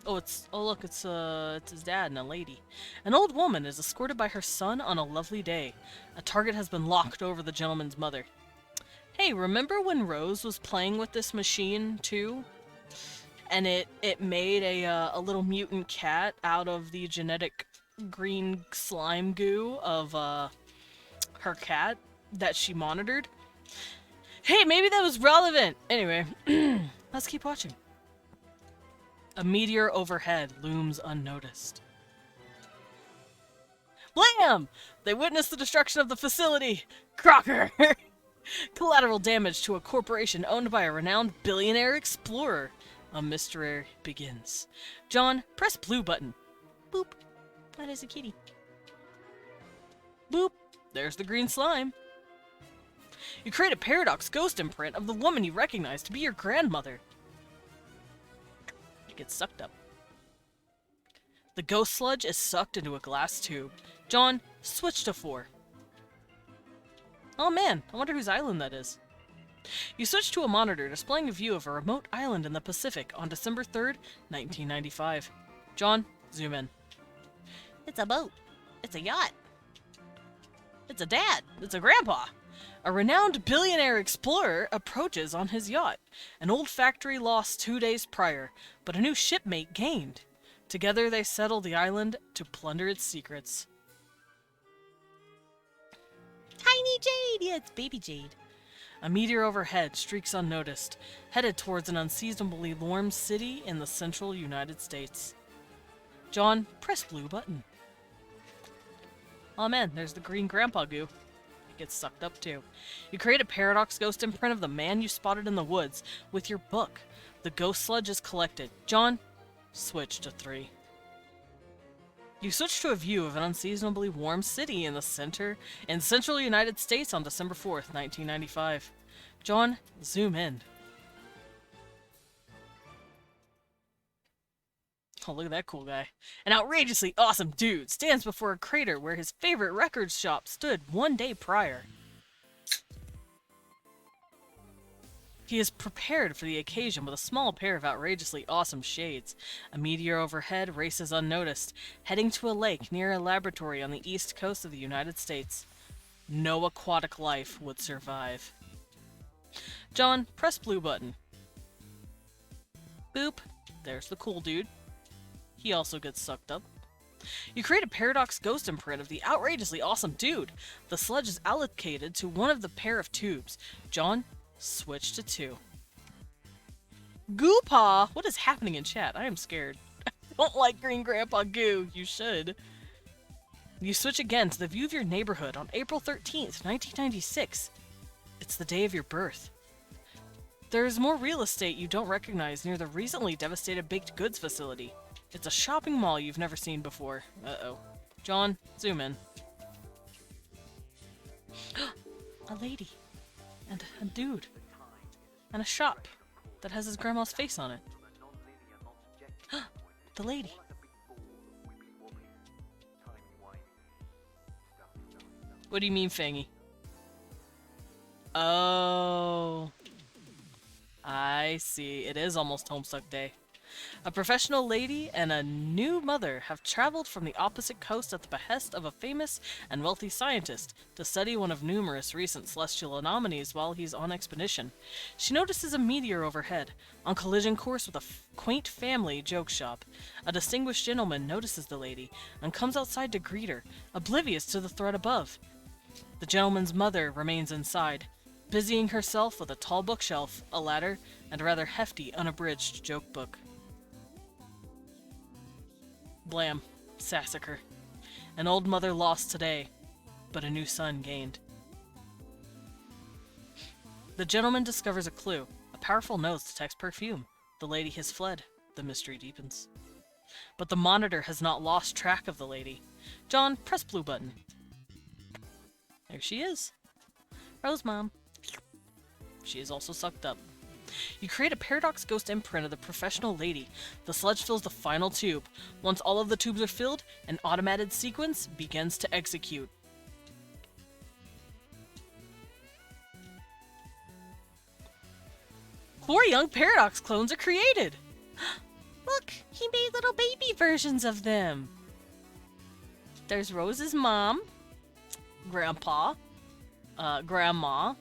Oh, look, it's his dad and a lady. An old woman is escorted by her son on a lovely day. A target has been locked over the gentleman's mother. Hey, remember when Rose was playing with this machine too? And it made a little mutant cat out of the genetic green slime goo of her cat that she monitored? Hey, maybe that was relevant! Anyway, let's keep watching. A meteor overhead looms unnoticed. Blam! They witness the destruction of the facility! Crocker! Collateral damage to a corporation owned by a renowned billionaire explorer. A mystery begins. John, press blue button. Boop. That is a kitty. Boop. There's the green slime. You create a paradox ghost imprint of the woman you recognize to be your grandmother. It gets sucked up. The ghost sludge is sucked into a glass tube. John, switch to 4. Oh man, I wonder whose island that is. You switch to a monitor displaying a view of a remote island in the Pacific on December 3rd, 1995. John, zoom in. It's a boat. It's a yacht. It's a dad. It's a grandpa. A renowned billionaire explorer approaches on his yacht. An old factory lost 2 days prior, but a new shipmate gained. Together they settle the island to plunder its secrets. Tiny Jade! Yeah, it's baby Jade. A meteor overhead streaks unnoticed, headed towards an unseasonably warm city in the central United States. John, press blue button. Oh man, there's the green grandpa goo. It gets sucked up too. You create a paradox ghost imprint of the man you spotted in the woods with your book. The ghost sludge is collected. John, switch to 3. You switch to a view of an unseasonably warm city in the central United States on December 4th, 1995. John, zoom in. Oh, look at that cool guy. An outrageously awesome dude stands before a crater where his favorite record shop stood 1 day prior. He is prepared for the occasion with a small pair of outrageously awesome shades. A meteor overhead races unnoticed, heading to a lake near a laboratory on the east coast of the United States. No aquatic life would survive. John, press blue button. Boop. There's the cool dude. He also gets sucked up. You create a paradox ghost imprint of the outrageously awesome dude. The sludge is allocated to one of the pair of tubes. John, switch to 2. Goopaw! What is happening in chat? I am scared. I don't like Green Grandpa Goo. You should. You switch again to the view of your neighborhood on April 13th, 1996. It's the day of your birth. There's more real estate you don't recognize near the recently devastated baked goods facility. It's a shopping mall you've never seen before. Uh-oh. John, zoom in. A lady. And a dude. And a shop that has his grandma's face on it. The lady. What do you mean, Fangy? Oh. I see. It is almost Homestuck Day. A professional lady and a new mother have traveled from the opposite coast at the behest of a famous and wealthy scientist to study one of numerous recent celestial anomalies while he's on expedition. She notices a meteor overhead, on collision course with a quaint family joke shop. A distinguished gentleman notices the lady and comes outside to greet her, oblivious to the threat above. The gentleman's mother remains inside, busying herself with a tall bookshelf, a ladder, and a rather hefty, unabridged joke book. Blam. Sassacre. An old mother lost today, but a new son gained. The gentleman discovers a clue. A powerful nose detects perfume. The lady has fled. The mystery deepens. But the monitor has not lost track of the lady. John, press blue button. There she is. Rose Mom. She is also sucked up. You create a paradox ghost imprint of the professional lady. The sludge fills the final tube. Once all of the tubes are filled, an automated sequence begins to execute. Four young paradox clones are created. Look, he made little baby versions of them. There's Rose's mom, grandpa, grandma,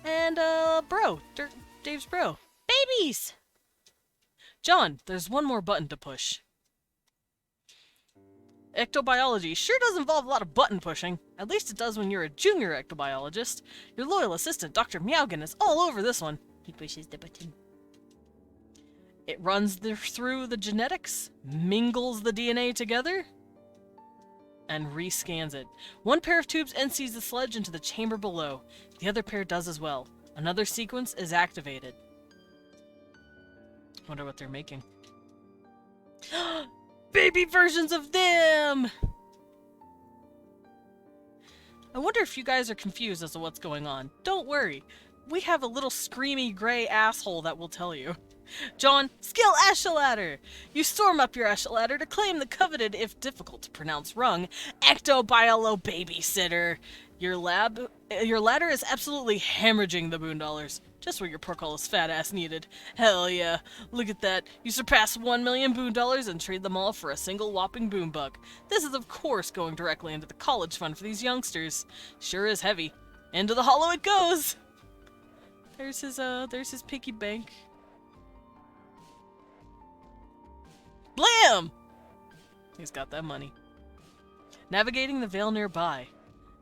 and Dave's bro. Babies! John, there's one more button to push. Ectobiology sure does involve a lot of button pushing. At least it does when you're a junior ectobiologist. Your loyal assistant, Dr. Meowgan, is all over this one. He pushes the button. It runs through the genetics, mingles the DNA together, and rescans it. One pair of tubes empties the sludge into the chamber below. The other pair does as well. Another sequence is activated. Wonder what they're making. Baby versions of them! I wonder if you guys are confused as to what's going on. Don't worry. We have a little screamy gray asshole that will tell you. John, skill Echelladder! You storm up your Echelladder to claim the coveted, if difficult to pronounce rung, Ectobiolo Babysitter. Your ladder is absolutely hemorrhaging the boondollars. Just what your portcullis fat ass needed. Hell yeah. Look at that. You surpassed 1 million boondollars and trade them all for a single whopping boombuck. This is of course going directly into the college fund for these youngsters. Sure is heavy. Into the hollow it goes! There's his piggy bank. Blam! He's got that money. Navigating the vale nearby.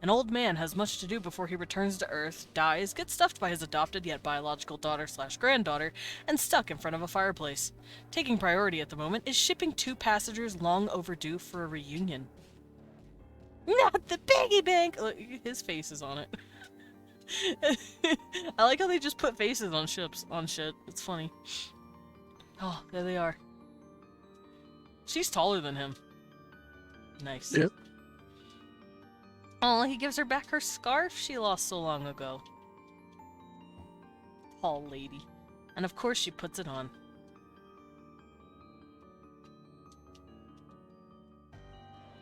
An old man has much to do before he returns to Earth, dies, gets stuffed by his adopted yet biological daughter/granddaughter, and stuck in front of a fireplace. Taking priority at the moment is shipping 2 passengers long overdue for a reunion. Not the piggy bank! Look, his face is on it. I like how they just put faces on ships, on shit. It's funny. Oh, there they are. She's taller than him. Nice. Yep. Oh, he gives her back her scarf she lost so long ago. Tall lady. And of course she puts it on.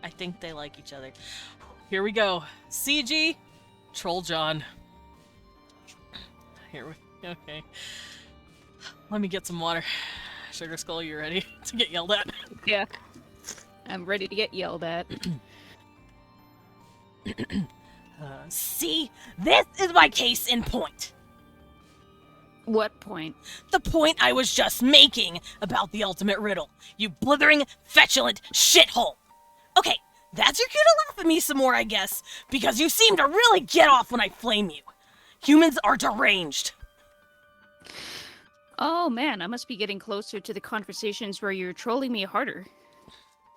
I think they like each other. Here we go. CG, Troll John. Here we okay. Let me get some water. Sugar Skull, you ready to get yelled at? Yeah. I'm ready to get yelled at. See? This is my case in point. What point? The point I was just making about the ultimate riddle. You blithering, fetulent shithole. Okay, that's your cue to laugh at me some more, I guess, because you seem to really get off when I flame you. Humans are deranged. Oh man, I must be getting closer to the conversations where you're trolling me harder.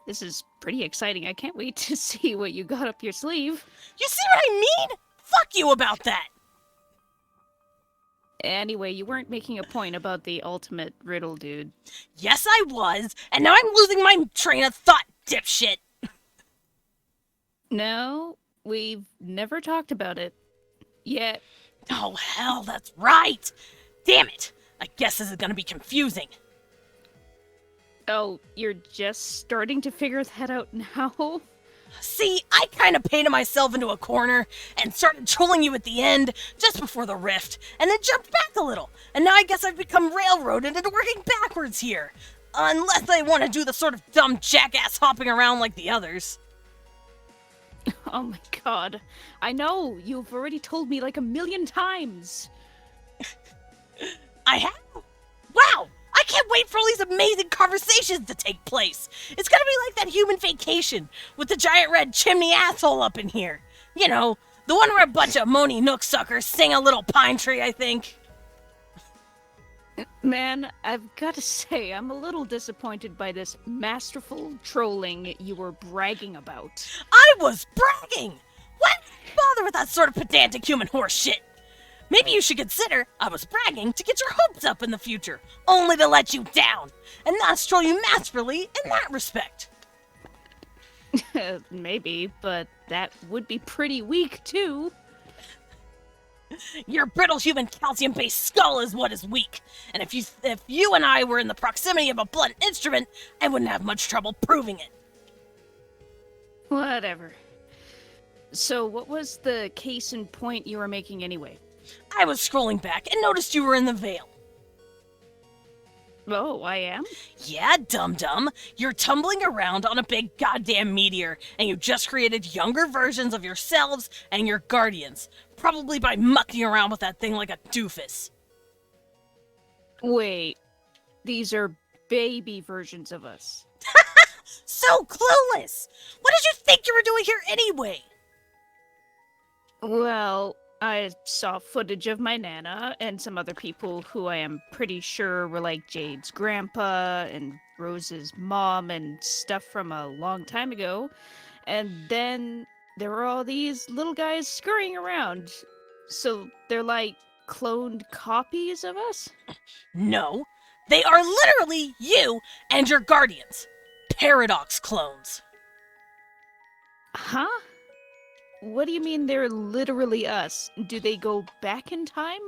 This is pretty exciting. I can't wait to see what you got up your sleeve. You see what I mean? Fuck you about that. Anyway, you weren't making a point about the ultimate riddle, dude. Yes, I was, and now I'm losing my train of thought, dipshit. No, we've never talked about it. Yet. Oh, hell, that's right. Damn it. I guess this is gonna be confusing. Oh, you're just starting to figure that out now? See, I kind of painted myself into a corner and started trolling you at the end, just before the rift, and then jumped back a little. And now I guess I've become railroaded into working backwards here. Unless I want to do the sort of dumb jackass hopping around like the others. Oh my god. I know, you've already told me like 1,000,000 times. I have? Wow! I can't wait for all these amazing conversations to take place. It's gonna be like that human vacation with the giant red chimney asshole up in here. You know, The one where a bunch of moany nook suckers sing a little pine tree, I think. Man, I've got to say, I'm a little disappointed by this masterful trolling you were bragging about. I was bragging! What? Bother with that sort of pedantic human horse shit. Maybe you should consider I was bragging to get your hopes up in the future, only to let you down, and not troll you masterfully in that respect. Maybe, but that would be pretty weak, too. Your brittle human calcium-based skull is what is weak, and if you and I were in the proximity of a blunt instrument, I wouldn't have much trouble proving it. Whatever. So what was the case in point you were making anyway? I was scrolling back and noticed you were in the Veil. Oh, I am? Yeah, dum-dum. You're tumbling around on a big goddamn meteor, and you just created younger versions of yourselves and your guardians, probably by mucking around with that thing like a doofus. Wait, these are baby versions of us. So clueless! What did you think you were doing here anyway? Well, I saw footage of my Nana and some other people who I am pretty sure were like Jade's grandpa and Rose's mom and stuff from a long time ago. And then there were all these little guys scurrying around. So they're like cloned copies of us? No, they are literally you and your guardians. Paradox clones. Huh? What do you mean they're literally us? Do they go back in time?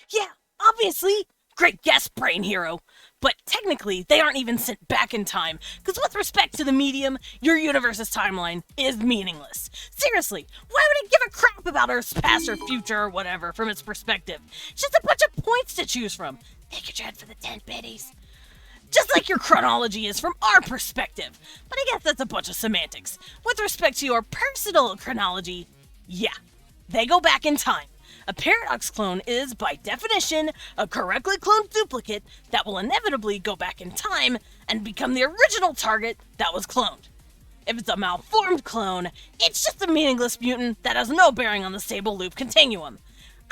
Yeah, obviously. Great guess, brain hero. But technically, they aren't even sent back in time, because with respect to the medium, your universe's timeline is meaningless. Seriously, why would it give a crap about Earth's past or future or whatever from its perspective? It's just a bunch of points to choose from. Take your dread for the 10 biddies. Just like your chronology is from our perspective. But I guess that's a bunch of semantics. With respect to your personal chronology, yeah, they go back in time. A paradox clone is, by definition, a correctly cloned duplicate that will inevitably go back in time and become the original target that was cloned. If it's a malformed clone, it's just a meaningless mutant that has no bearing on the stable loop continuum.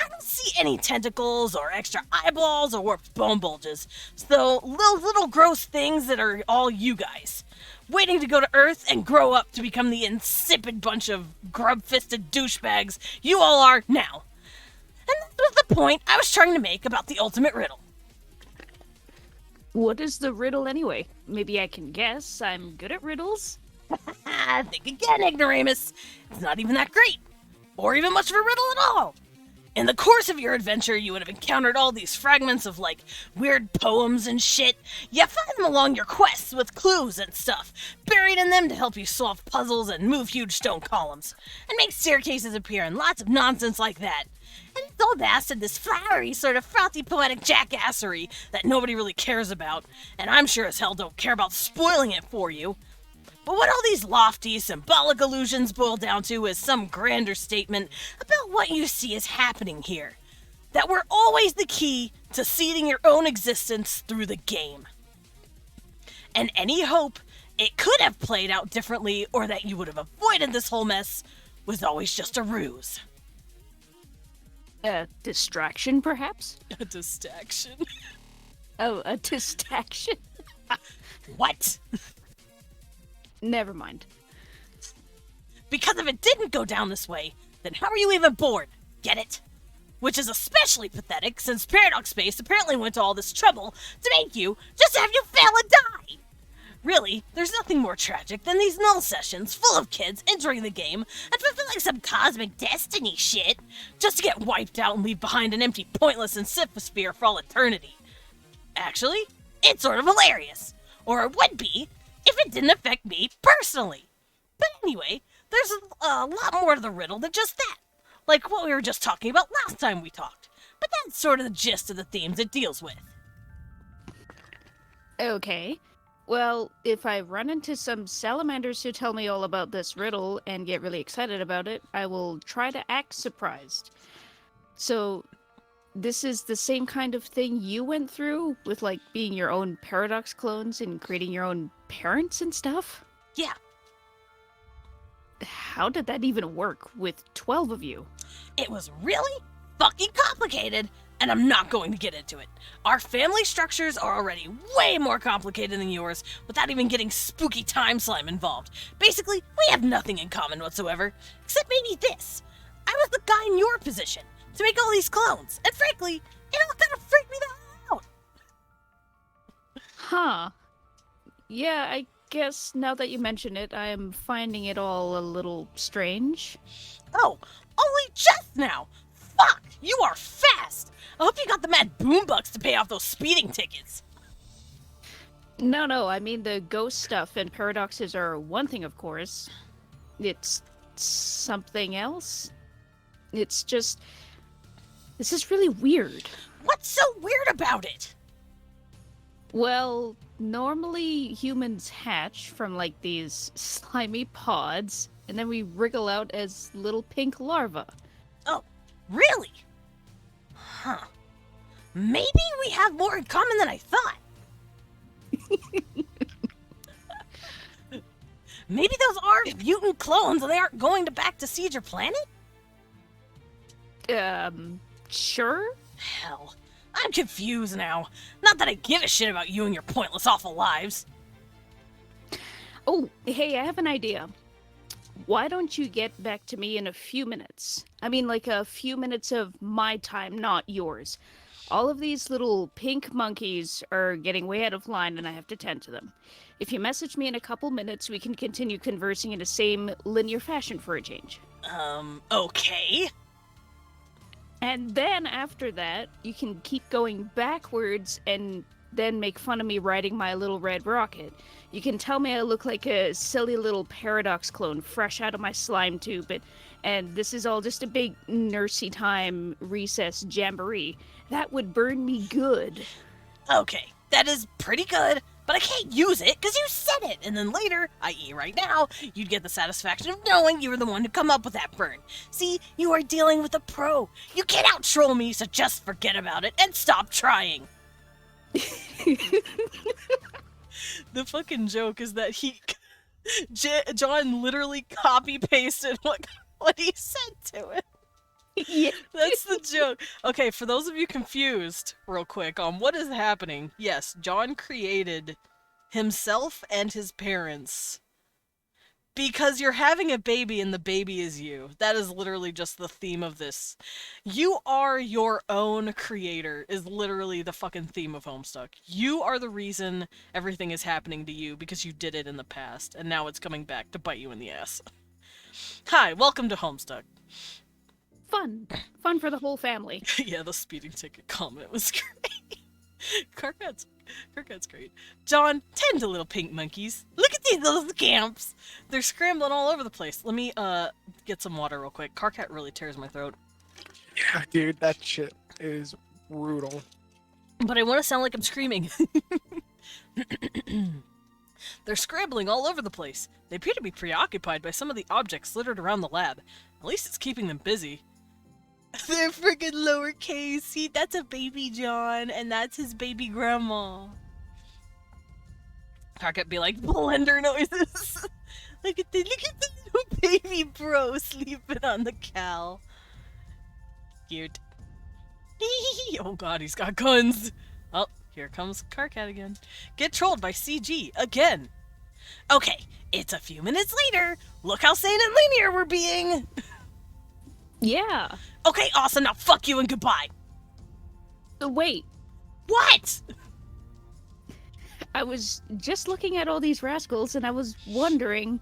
I don't see any tentacles or extra eyeballs or warped bone bulges, so those little gross things that are all you guys, waiting to go to Earth and grow up to become the insipid bunch of grub-fisted douchebags you all are now. And that was the point I was trying to make about the ultimate riddle. What is the riddle anyway? Maybe I can guess. I'm good at riddles. Think again, ignoramus. It's not even that great, or even much of a riddle at all. In the course of your adventure, you would have encountered all these fragments of, like, weird poems and shit. You find them along your quests with clues and stuff, buried in them to help you solve puzzles and move huge stone columns, and make staircases appear and lots of nonsense like that. And it's all vast in this flowery, sort of frothy poetic jackassery that nobody really cares about, and I'm sure as hell don't care about spoiling it for you. But what all these lofty, symbolic allusions boil down to is some grander statement about what you see is happening here. That we're always the key to seeding your own existence through the game. And any hope it could have played out differently or that you would have avoided this whole mess was always just a ruse. A distraction, perhaps? A distraction? Oh, a distraction? What? Never mind. Because if it didn't go down this way, then how are you even born? Get it? Which is especially pathetic since Paradox Space apparently went to all this trouble to make you just have you fail and die. Really, there's nothing more tragic than these null sessions full of kids entering the game and fulfilling some cosmic destiny shit just to get wiped out and leave behind an empty, pointless encyclosphere for all eternity. Actually, it's sort of hilarious. Or it would be if it didn't affect me personally. But anyway, there's a lot more to the riddle than just that. Like what we were just talking about last time we talked. But that's sort of the gist of the themes it deals with. Okay. Well, if I run into some salamanders who tell me all about this riddle and get really excited about it, I will try to act surprised. So, this is the same kind of thing you went through with, like, being your own paradox clones and creating your own parents and stuff? Yeah. How did that even work with 12 of you? It was really fucking complicated, and I'm not going to get into it. Our family structures are already way more complicated than yours without even getting spooky time slime involved. Basically, we have nothing in common whatsoever, except maybe this. I was the guy in your position to make all these clones, and frankly, it all kind of freaked me the hell out. Huh. Yeah, I guess now that you mention it, I'm finding it all a little strange. Oh, only just now! Fuck, you are fast! I hope you got the mad boombucks to pay off those speeding tickets. No, I mean the ghost stuff and paradoxes are one thing, of course. It's something else. It's just... This is really weird. What's so weird about it? Well, normally humans hatch from like these slimy pods, and then we wriggle out as little pink larvae. Oh, really? Huh. Maybe we have more in common than I thought. Maybe those are mutant clones and they aren't going back to siege your planet? Sure? Hell, I'm confused now. Not that I give a shit about you and your pointless awful lives. Oh, hey, I have an idea. Why don't you get back to me in a few minutes? I mean, like a few minutes of my time, not yours. All of these little pink monkeys are getting way out of line and I have to tend to them. If you message me in a couple minutes, we can continue conversing in the same linear fashion for a change. Okay. And then after that, you can keep going backwards and then make fun of me riding my little red rocket. You can tell me I look like a silly little paradox clone fresh out of my slime tube, and this is all just a big nursey time recess jamboree. That would burn me good. Okay, that is pretty good, but I can't use it because you said it, and then later, i.e. right now, you'd get the satisfaction of knowing you were the one who come up with that burn. See, you are dealing with a pro. You can't out-troll me, so just forget about it and stop trying. The fucking joke is that John literally copy-pasted what he said to it. Yeah. That's the joke. Okay, for those of you confused, real quick, on what is happening, yes, John created himself and his parents because you're having a baby and the baby is you. That is literally just the theme of this. You are your own creator is literally the fucking theme of Homestuck. You are the reason everything is happening to you because you did it in the past, and now it's coming back to bite you in the ass. Hi, welcome to Homestuck. Fun for the whole family. Yeah, the speeding ticket comment was great. Carcat's great. John, tend to little pink monkeys. Look at these little scamps. They're scrambling all over the place. Let me get some water real quick. Carcat really tears my throat. Yeah, dude, that shit is brutal. But I want to sound like I'm screaming. They're scrambling all over the place. They appear to be preoccupied by some of the objects littered around the lab. At least it's keeping them busy. They're friggin' lowercase. See, that's a baby John, and that's his baby grandma. Carcat be like, blender noises. Look at the little baby bro sleeping on the cow. Cute. Oh god, he's got guns. Oh, here comes Carcat again. Get trolled by CG again. Okay, it's a few minutes later. Look how sane and linear we're being. Yeah. Okay, awesome. Now fuck you and goodbye. Wait, What? I was just looking at all these rascals and I was wondering,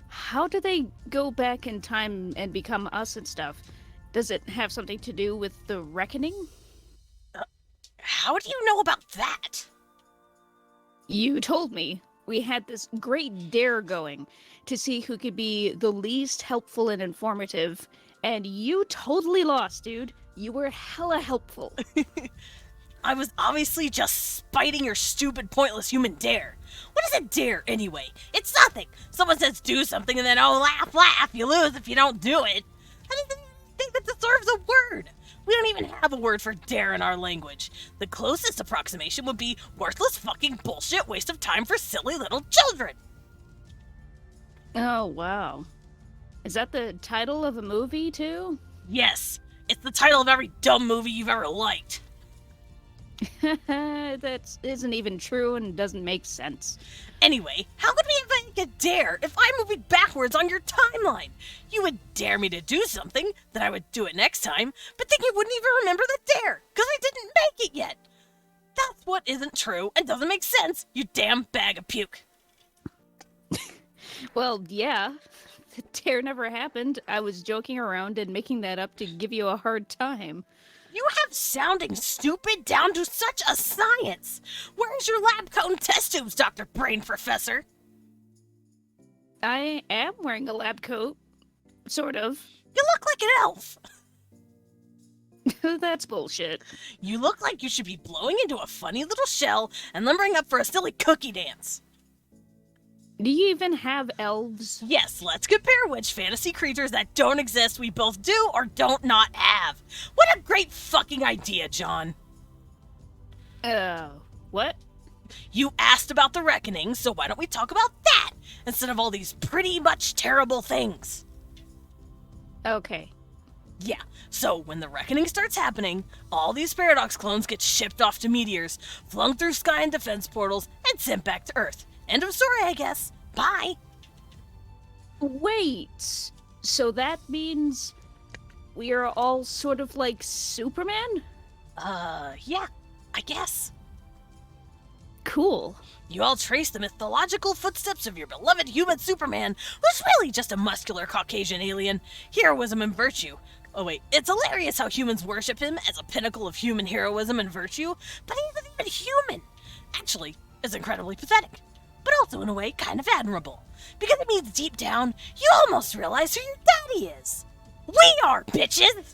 how do they go back in time and become us and stuff? Does it have something to do with the reckoning? How do you know about that? You told me. We had this great dare going to see who could be the least helpful and informative, and you totally lost, dude. You were hella helpful. I was obviously just spiting your stupid, pointless human dare. What is a dare, anyway? It's nothing. Someone says do something and then, oh, laugh, laugh, you lose if you don't do it. I don't even think that deserves a word. We don't even have a word for dare in our language. The closest approximation would be worthless fucking bullshit waste of time for silly little children. Oh, wow. Is that the title of a movie, too? Yes, it's the title of every dumb movie you've ever liked. That isn't even true and doesn't make sense. Anyway, how could we make a dare if I moved it backwards on your timeline? You would dare me to do something, then I would do it next time, but then you wouldn't even remember the dare, because I didn't make it yet. That's what isn't true and doesn't make sense, you damn bag of puke. Well, yeah. The dare never happened. I was joking around and making that up to give you a hard time. You have sounding stupid down to such a science. Where's your lab coat and test tubes, Dr. Brain Professor? I am wearing a lab coat. Sort of. You look like an elf. That's bullshit. You look like you should be blowing into a funny little shell and limbering up for a silly cookie dance. Do you even have elves? Yes, let's compare which fantasy creatures that don't exist we both do or don't not have. What a great fucking idea, John. What? You asked about the reckoning, so why don't we talk about that instead of all these pretty much terrible things? Okay. Yeah, so when the reckoning starts happening, all these Paradox clones get shipped off to meteors, flung through sky and defense portals, and sent back to Earth. End of story, I guess. Bye. Wait. So that means we are all sort of like Superman? Yeah, I guess. Cool. You all trace the mythological footsteps of your beloved human Superman, who's really just a muscular Caucasian alien. Heroism and virtue. Oh wait, it's hilarious how humans worship him as a pinnacle of human heroism and virtue, but he isn't even human. Actually, it's incredibly pathetic, but also in a way kind of admirable, because it means deep down, you almost realize who your daddy is. We are, bitches!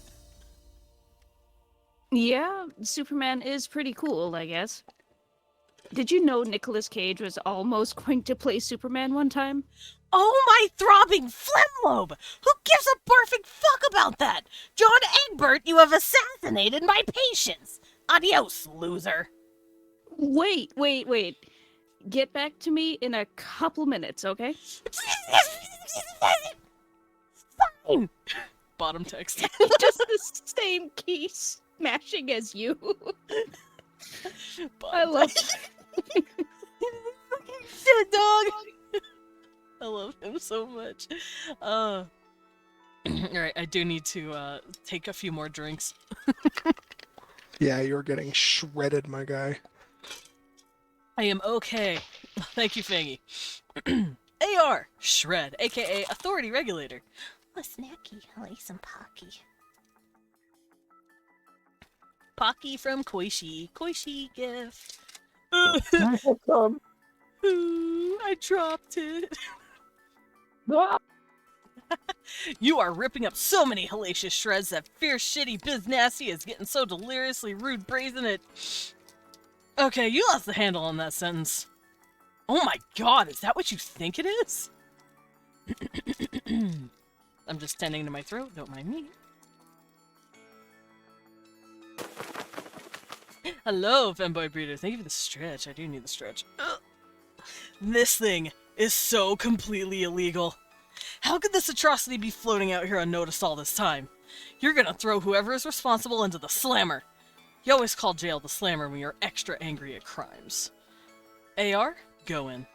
Yeah, Superman is pretty cool, I guess. Did you know Nicolas Cage was almost going to play Superman one time? Oh my throbbing flimlobe! Who gives a perfect fuck about that? John Egbert, you have assassinated my patience! Adios, loser. Wait. Get back to me in a couple minutes, okay? Fine. Bottom text. Just the same key smashing as you. I love shit, dog. I love him so much. Alright, I do need to take a few more drinks. Yeah, you're getting shredded, my guy. I am okay. Thank you, Fangy. AR, Shred, aka Authority Regulator. Oh, snacky. I like some Pocky. Pocky from Koishi. Koishi gift. I have some. Ooh, I dropped it. You are ripping up so many hellacious shreds that fierce shitty biz nasty is getting so deliriously rude brazen it. Okay, you lost the handle on that sentence. Oh my god, is that what you think it is? I'm just tending to my throat, don't mind me. Hello, Femboy Breeder. Thank you for the stretch. I do need the stretch. Ugh. This thing is so completely illegal. How could this atrocity be floating out here unnoticed all this time? You're gonna throw whoever is responsible into the slammer. You always call jail the slammer when you're extra angry at crimes. AR, go in.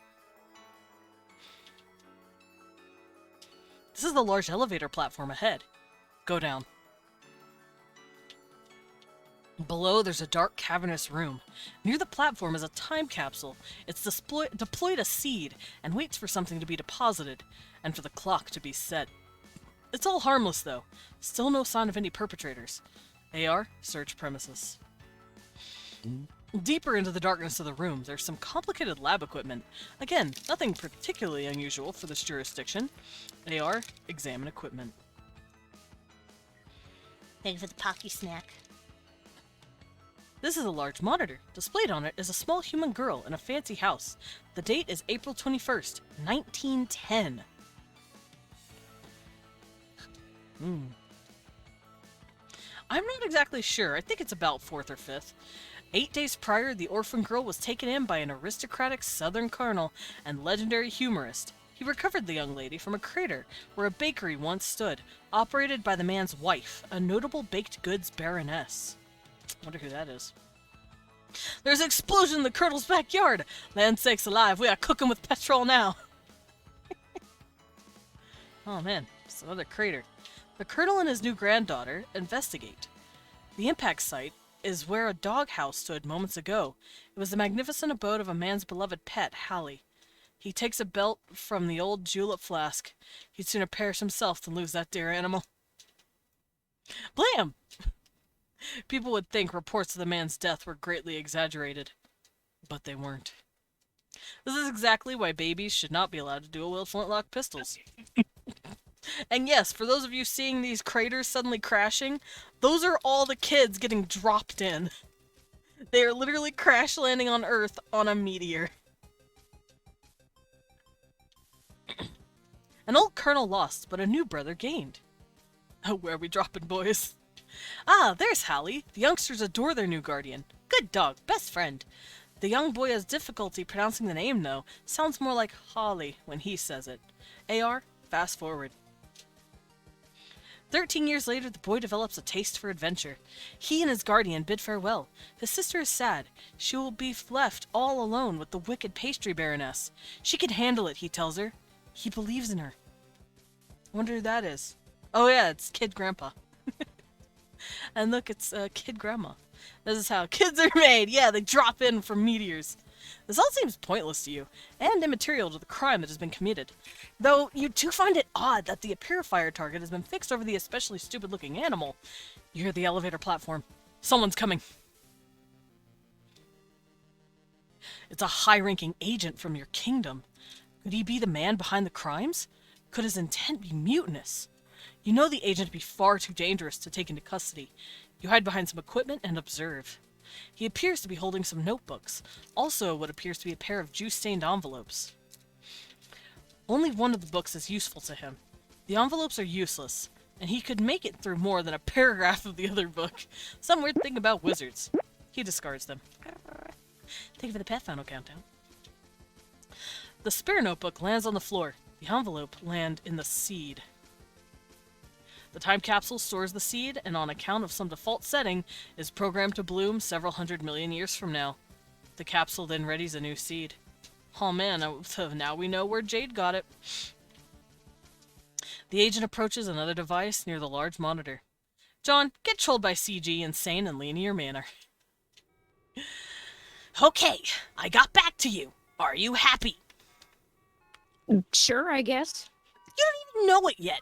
This is the large elevator platform ahead. Go down. Below, there's a dark, cavernous room. Near the platform is a time capsule. It's deployed a seed and waits for something to be deposited and for the clock to be set. It's all harmless, though. Still no sign of any perpetrators. AR, search premises. Deeper into the darkness of the room, there's some complicated lab equipment. Again, nothing particularly unusual for this jurisdiction. AR, examine equipment. Thank you for the Pocky snack. This is a large monitor. Displayed on it is a small human girl in a fancy house. The date is April 21st, 1910. I'm not exactly sure. I think it's about 4th or 5th. 8 days prior, the orphan girl was taken in by an aristocratic southern colonel and legendary humorist. He recovered the young lady from a crater where a bakery once stood, operated by the man's wife, a notable baked goods baroness. Wonder who that is. There's an explosion in the Colonel's backyard! Land sakes alive, we are cooking with petrol now! Oh man, it's another crater. The Colonel and his new granddaughter investigate. The impact site is where a doghouse stood moments ago. It was the magnificent abode of a man's beloved pet, Hallie. He takes a belt from the old julep flask. He'd sooner perish himself than lose that dear animal. Blam! People would think reports of the man's death were greatly exaggerated. But they weren't. This is exactly why babies should not be allowed to dual-wield flintlock pistols. And yes, for those of you seeing these craters suddenly crashing, those are all the kids getting dropped in. They are literally crash landing on Earth on a meteor. An old colonel lost, but a new brother gained. Oh, where are we dropping, boys? Ah, there's Hallie. The youngsters adore their new guardian. Good dog, best friend. The young boy has difficulty pronouncing the name, though. Sounds more like Holly when he says it. AR, fast forward. 13 years later, the boy develops a taste for adventure. He and his guardian bid farewell. His sister is sad. She will be left all alone with the wicked pastry baroness. She can handle it, he tells her. He believes in her. I wonder who that is. Oh yeah, it's Kid Grandpa. And look, it's Kid Grandma. This is how kids are made. Yeah, they drop in from meteors. This all seems pointless to you, and immaterial to the crime that has been committed. Though you do find it odd that the purifier target has been fixed over the especially stupid-looking animal. You hear the elevator platform. Someone's coming. It's a high-ranking agent from your kingdom. Could he be the man behind the crimes? Could his intent be mutinous? You know the agent to be far too dangerous to take into custody. You hide behind some equipment and observe. He appears to be holding some notebooks, also what appears to be a pair of juice-stained envelopes. Only one of the books is useful to him. The envelopes are useless, and he could make it through more than a paragraph of the other book. Some weird thing about wizards. He discards them. Thank you for the pet final countdown. The spare notebook lands on the floor. The envelope lands in the seed. The time capsule stores the seed, and on account of some default setting, is programmed to bloom several 100 million years from now. The capsule then readies a new seed. Oh man, so now we know where Jade got it. The agent approaches another device near the large monitor. John, get trolled by CG in sane and linear manner. Okay, I got back to you. Are you happy? Sure, I guess. You don't even know it yet.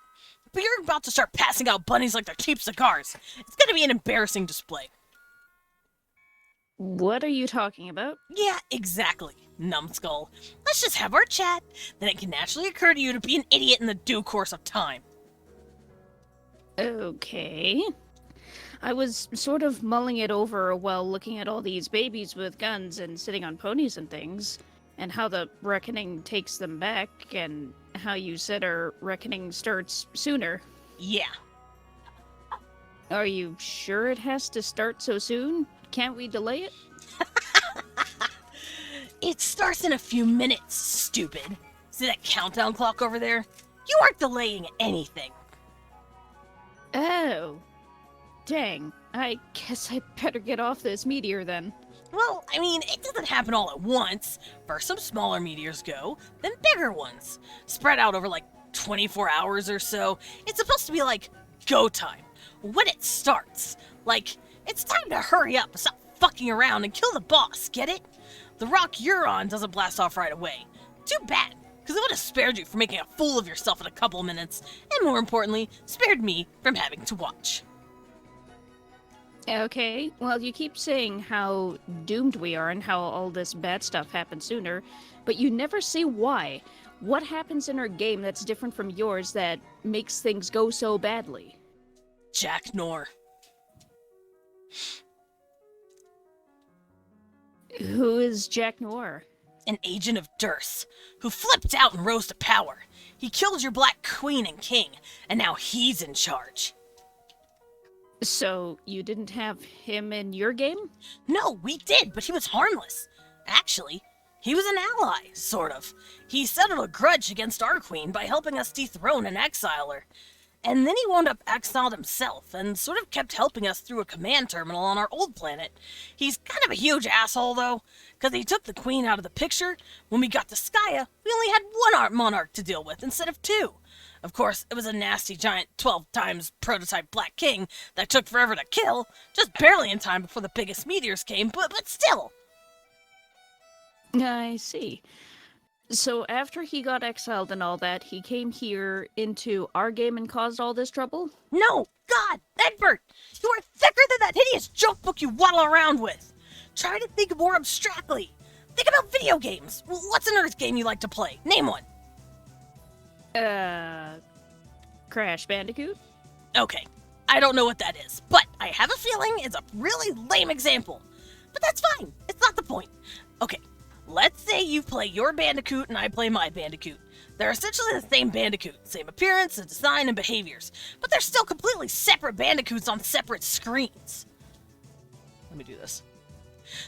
But you're about to start passing out bunnies like they're cheap cigars. It's gonna be an embarrassing display. What are you talking about? Yeah, exactly, numbskull. Let's just have our chat. Then it can naturally occur to you to be an idiot in the due course of time. Okay. I was sort of mulling it over while looking at all these babies with guns and sitting on ponies and things, and how the reckoning takes them back, and how you said our reckoning starts sooner. Yeah. Are you sure it has to start so soon? Can't we delay it? It starts in a few minutes, stupid. See that countdown clock over there? You aren't delaying anything. Oh. Dang. I guess I better get off this meteor then. Well, I mean, it doesn't happen all at once. First some smaller meteors go, then bigger ones. Spread out over like 24 hours or so. It's supposed to be like go time. When it starts. Like, it's time to hurry up, stop fucking around and kill the boss, get it? The rock you're on doesn't blast off right away. Too bad, because it would have spared you from making a fool of yourself in a couple of minutes, and more importantly, spared me from having to watch. Okay, well, you keep saying how doomed we are and how all this bad stuff happens sooner, but you never say why. What happens in our game that's different from yours that makes things go so badly? Jack Nor. Who is Jack Noir? An agent of Durst, who flipped out and rose to power. He killed your Black Queen and King, and now he's in charge. So, you didn't have him in your game? No, we did, but he was harmless. Actually, He was an ally, sort of. He settled a grudge against our queen by helping us dethrone and exile her. And then he wound up exiled himself and sort of kept helping us through a command terminal on our old planet. He's kind of a huge asshole, though, because he took the queen out of the picture. When we got to Skya, we only had one monarch to deal with instead of two. Of course, it was a nasty giant 12 times prototype Black King that took forever to kill, just barely in time before the biggest meteors came, but still. I see. So after he got exiled and all that, he came here into our game and caused all this trouble? No! God! Egbert! You are thicker than that hideous joke book you waddle around with! Try to think more abstractly. Think about video games. What's an Earth game you like to play? Name one. Crash Bandicoot? Okay, I don't know what that is, but I have a feeling it's a really lame example. But that's fine. It's not the point. Okay, let's say you play your Bandicoot and I play my Bandicoot. They're essentially the same Bandicoot, same appearance and design and behaviors, but they're still completely separate Bandicoots on separate screens. Let me do this.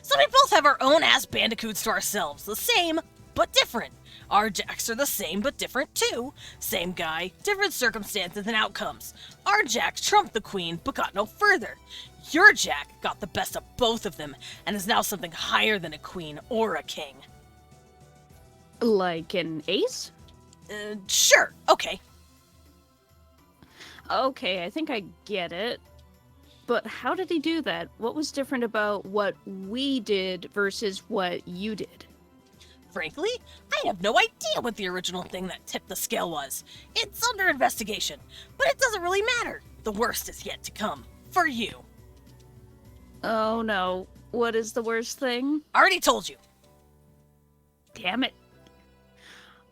So we both have our own ass Bandicoots to ourselves, the same, but different. Our Jacks are the same but different too. Same guy, different circumstances and outcomes. Our Jack trumped the queen but got no further. Your Jack got the best of both of them and is now something higher than a queen or a king. Like an ace? Sure, okay. Okay, I think I get it. But how did he do that? What was different about what we did versus what you did? Frankly, I have no idea what the original thing that tipped the scale was. It's under investigation, but it doesn't really matter. The worst is yet to come. For you. Oh no. What is the worst thing? Already told you. Damn it.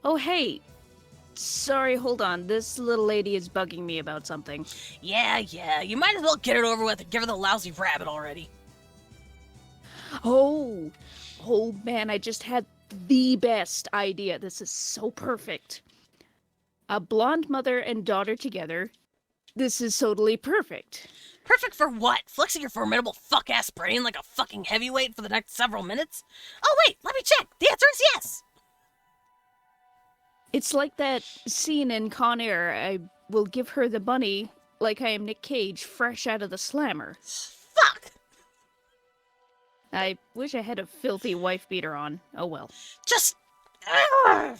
Oh hey. Sorry, hold on. This little lady is bugging me about something. Yeah, you might as well get it over with and give her the lousy rabbit already. Oh man, I just had the best idea. This is so perfect. A blonde mother and daughter together. This is totally perfect. Perfect for what? Flexing your formidable fuck-ass brain like a fucking heavyweight for the next several minutes? Oh wait, let me check. The answer is yes. It's like that scene in Con Air. I will give her the money like I am Nick Cage, fresh out of the slammer. Fuck! I wish I had a filthy wife beater on. Oh well. Just... I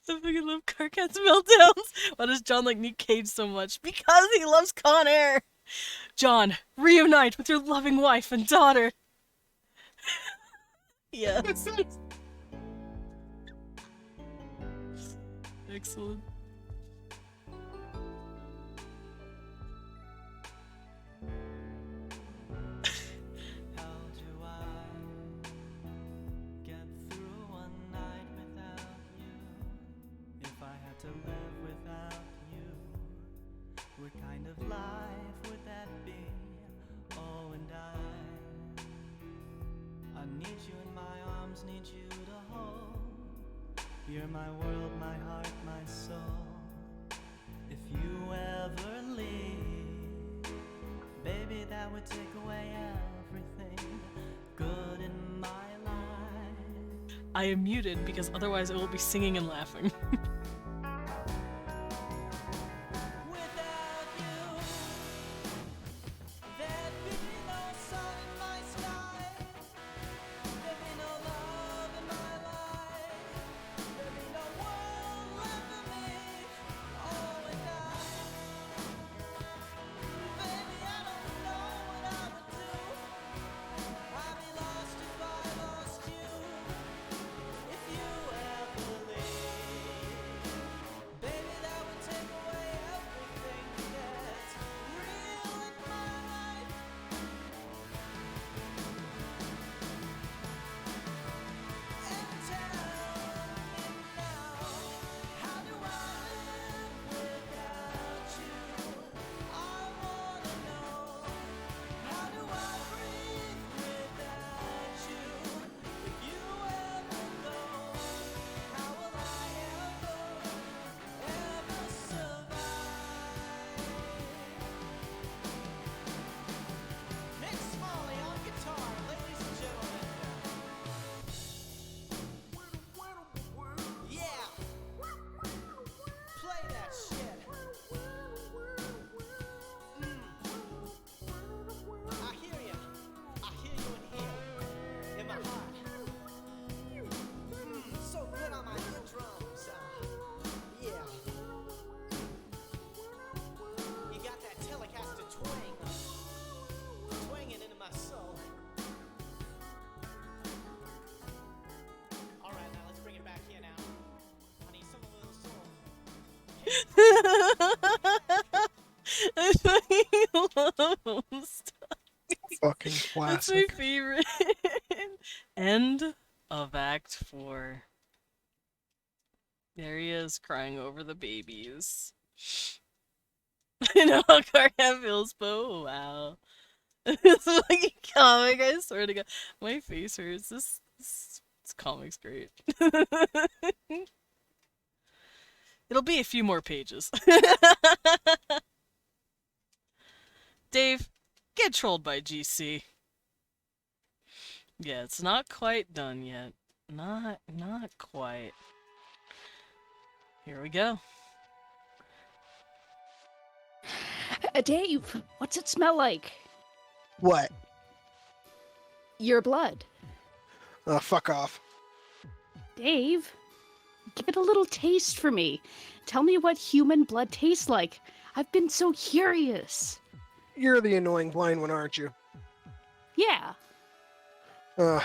fucking love Carcat's meltdowns. Why does John like Nick Cage so much? Because he loves Con Air. John, reunite with your loving wife and daughter. Yeah. Excellent. How do I get through one night without you? If I had to live without you, what kind of life would that be? Oh, and I need you in my arms, need you to hold. You're my world, my heart, my soul. If you ever leave, baby, that would take away everything good in my life. I am muted because otherwise I will be singing and laughing. Without you, there'd be no sun in my sky. There'd be no love in my life. There'd be no world left for me. Oh, and baby, I don't know what I would do. I'd be lost if I lost you. If you ever leave. That's my Classic. favorite. End of Act 4. There he is, crying over the babies. I know how Karna feels, but oh, wow. This fucking comic, I swear to God. My face hurts. This comic's great. It'll be a few more pages. Dave, get trolled by GC. Yeah, it's not quite done yet. Not quite. Here we go. Dave, what's it smell like? What? Your blood. Fuck off. Dave, give it a little taste for me. Tell me what human blood tastes like. I've been so curious. You're the annoying blind one, aren't you? Yeah.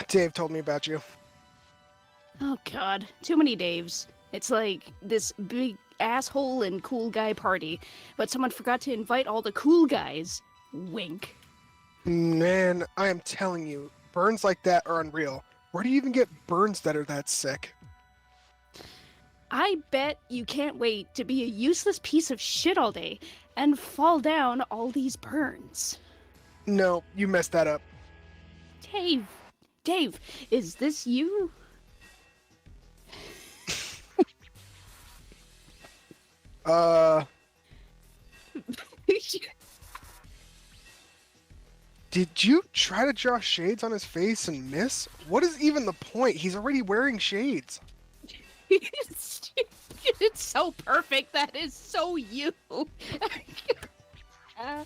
Dave told me about you. Oh god, too many Daves. It's like this big asshole and cool guy party, but someone forgot to invite all the cool guys. Wink. Man, I am telling you, burns like that are unreal. Where do you even get burns that are that sick? I bet you can't wait to be a useless piece of shit all day and fall down all these burns. No, you messed that up. Dave, is this you? Did you try to draw shades on his face and miss? What is even the point? He's already wearing shades. It's so perfect. That is so you.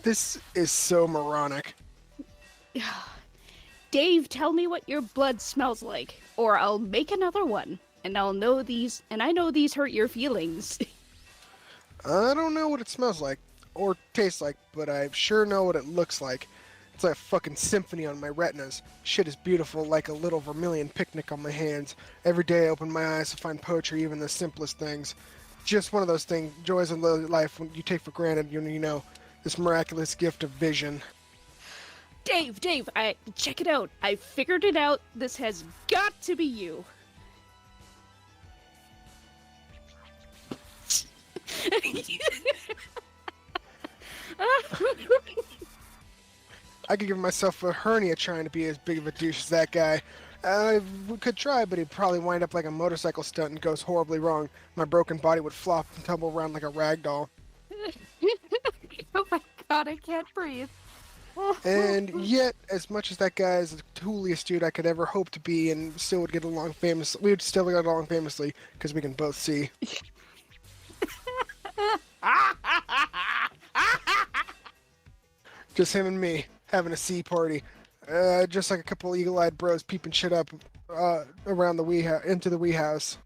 This is so moronic. Dave, tell me what your blood smells like, or I'll make another one, and I know these hurt your feelings. I don't know what it smells like or tastes like, but I sure know what it looks like. It's like a fucking symphony on my retinas. Shit is beautiful, like a little vermilion picnic on my hands. Every day I open my eyes to find poetry, even the simplest things. Just one of those things, joys of life when you take for granted, you know, this miraculous gift of vision. Dave, check it out. I figured it out. This has got to be you. I could give myself a hernia trying to be as big of a douche as that guy. We could try, but he'd probably wind up like a motorcycle stunt and goes horribly wrong. My broken body would flop and tumble around like a rag doll. Oh my god, I can't breathe. And yet, as much as that guy is the coolest dude I could ever hope to be, and still would get along famously, we would still get along famously because we can both see. Just him and me having a sea party, just like a couple eagle-eyed bros peeping shit up around the into the wee house,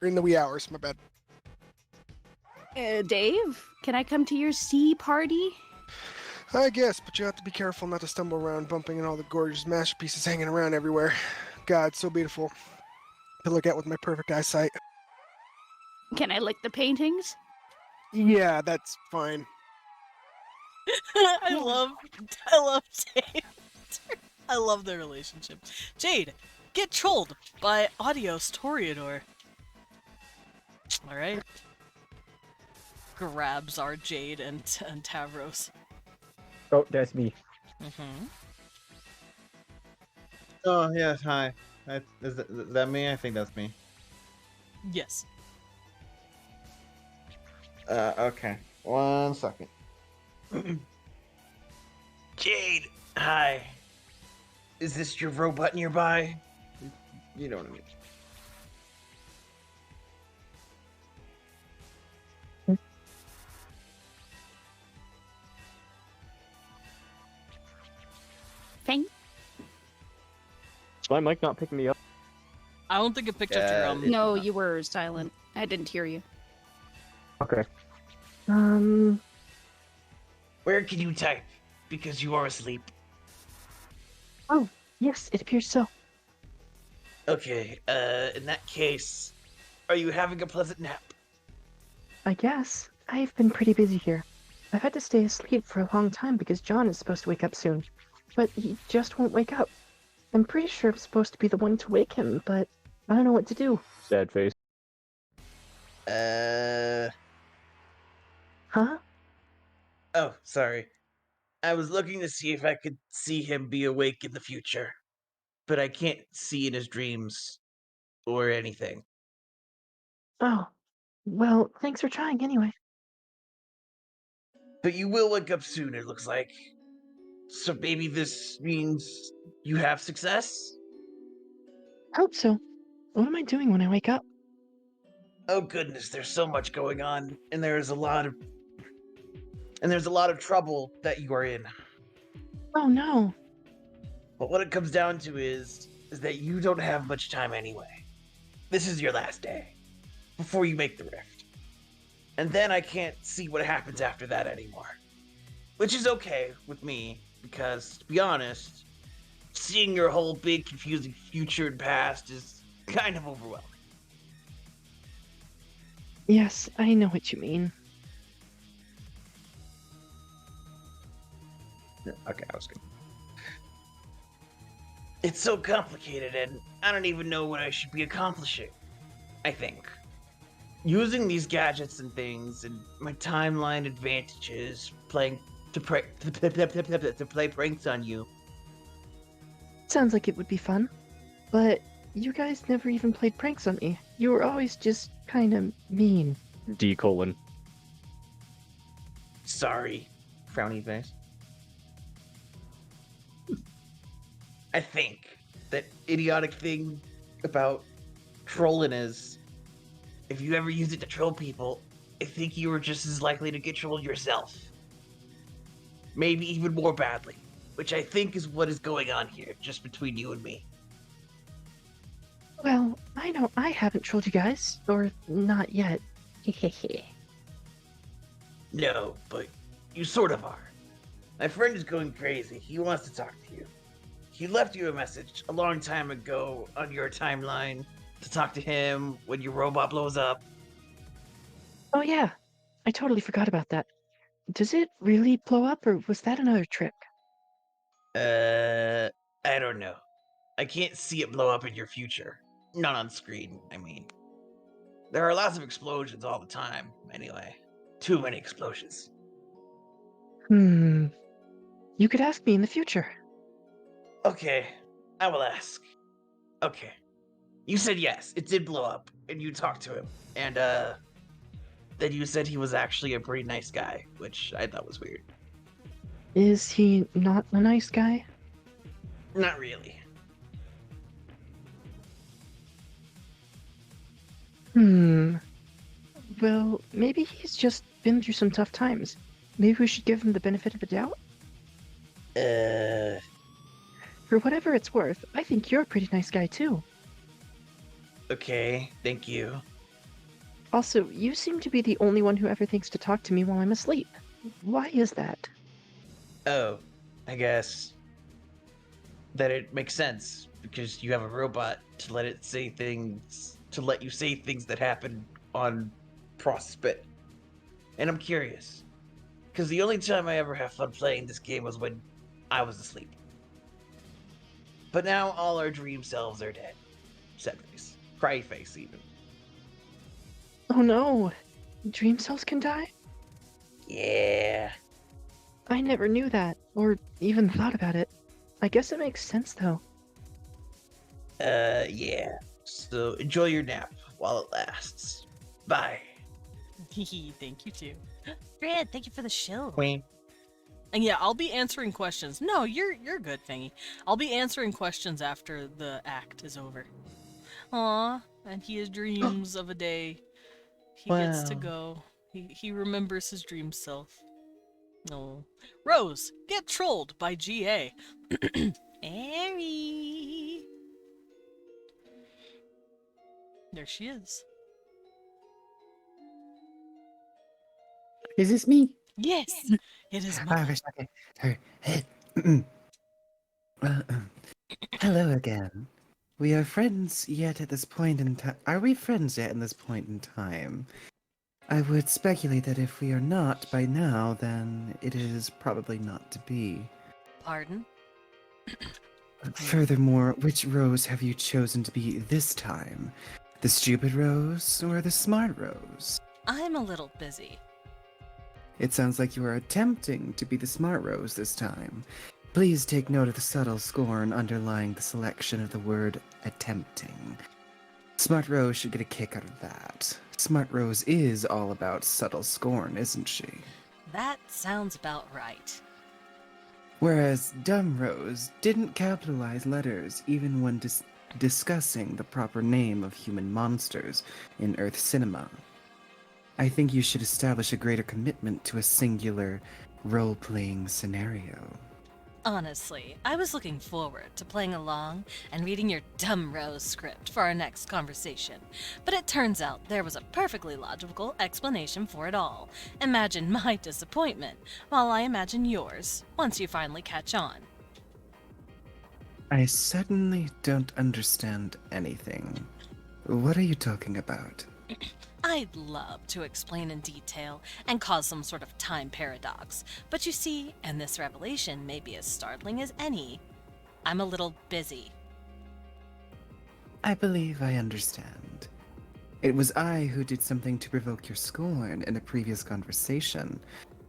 or in the wee hours. My bad. Dave, can I come to your sea party? I guess, but you have to be careful not to stumble around, bumping into all the gorgeous masterpieces hanging around everywhere. God, so beautiful to look at with my perfect eyesight. Can I lick the paintings? Yeah, that's fine. I love Jade. I love their relationship. Jade, get trolled by Adios Toreador. Alright. Grabs our Jade and Tavros. Oh, that's me. Mm-hmm. Oh, yes, hi. Is that me? I think that's me. Yes. Okay. 1 second. Jade, hi. Is this your robot nearby? You know what I mean. Thank. Is my mic not picking me up? I don't think it picked up your No, you were silent. I didn't hear you. Okay. Where can you type? Because you are asleep. Oh, yes, it appears so. Okay, in that case, are you having a pleasant nap? I guess. I've been pretty busy here. I've had to stay asleep for a long time because John is supposed to wake up soon. but he just won't wake up. I'm pretty sure I'm supposed to be the one to wake him, but I don't know what to do. Sad face. Huh? Oh, sorry. I was looking to see if I could see him be awake in the future, but I can't see in his dreams or anything. Oh, well, thanks for trying anyway. But you will wake up soon, it looks like. So maybe this means you have success? I hope so. What am I doing when I wake up? Oh goodness, there's so much going on, and there's a lot of trouble that you are in. Oh no. But what it comes down to is that you don't have much time anyway. This is your last day before you make the rift. And then I can't see what happens after that anymore. Which is okay with me, because to be honest, seeing your whole big confusing future and past is kind of overwhelming. Yes, I know what you mean. Okay, I was good. It's so complicated, and I don't even know what I should be accomplishing. I think. Using these gadgets and things, and my timeline advantages, to play pranks on you. Sounds like it would be fun. But you guys never even played pranks on me. You were always just kinda mean. D colon. Sorry, frowny face. I think that idiotic thing about trolling is, if you ever use it to troll people, I think you were just as likely to get trolled yourself. Maybe even more badly, which I think is what is going on here, just between you and me. Well, I know I haven't trolled you guys. Or not yet. Hehehe. No, but you sort of are. My friend is going crazy. He wants to talk to you. He left you a message a long time ago on your timeline to talk to him when your robot blows up. Oh yeah. I totally forgot about that. Does it really blow up, or was that another trick? I don't know. I can't see it blow up in your future. Not on screen, I mean. There are lots of explosions all the time, anyway. Too many explosions. You could ask me in the future. Okay, I will ask. Okay. You said yes, it did blow up, and you talked to him. And, then you said he was actually a pretty nice guy, which I thought was weird. Is he not a nice guy? Not really. Well, maybe he's just been through some tough times. Maybe we should give him the benefit of the doubt? For whatever it's worth, I think you're a pretty nice guy too. Okay, thank you. Also, you seem to be the only one who ever thinks to talk to me while I'm asleep. Why is that? Oh, I guess that it makes sense, because you have a robot to let you say things that happen on Prospect. And I'm curious, because the only time I ever have fun playing this game was when I was asleep. But now all our dream selves are dead. Sad face. Cry face, even. Oh no! Dream cells can die? Yeah. I never knew that, or even thought about it. I guess it makes sense though. Yeah. So enjoy your nap while it lasts. Bye. Thank you too. Fred, thank you for the show. Queen. And yeah, I'll be answering questions. No, you're good, Fangy. I'll be answering questions after the act is over. Aw, and he has dreams of a day he gets to Wow. go. He remembers his dream self. No. Rose, get trolled by GA. Ari. There she is. Is this me? Yes, it is Oh, Mama. okay. Hello again. We are friends yet at this point in time. Are we friends yet in this point in time? I would speculate that if we are not by now, then it is probably not to be. Pardon? Furthermore, which Rose have you chosen to be this time? The stupid Rose or the smart Rose? I'm a little busy. It sounds like you are attempting to be the smart Rose this time. Please take note of the subtle scorn underlying the selection of the word attempting. Smart Rose should get a kick out of that. Smart Rose is all about subtle scorn, isn't she? That sounds about right. Whereas Dumb Rose didn't capitalize letters even when discussing the proper name of human monsters in Earth cinema. I think you should establish a greater commitment to a singular role-playing scenario. Honestly, I was looking forward to playing along and reading your Dumb Rose script for our next conversation, but it turns out there was a perfectly logical explanation for it all. Imagine my disappointment, while I imagine yours, once you finally catch on. I suddenly don't understand anything. What are you talking about? I'd love to explain in detail and cause some sort of time paradox, but you see, and this revelation may be as startling as any, I'm a little busy. I believe I understand. It was I who did something to provoke your scorn in a previous conversation,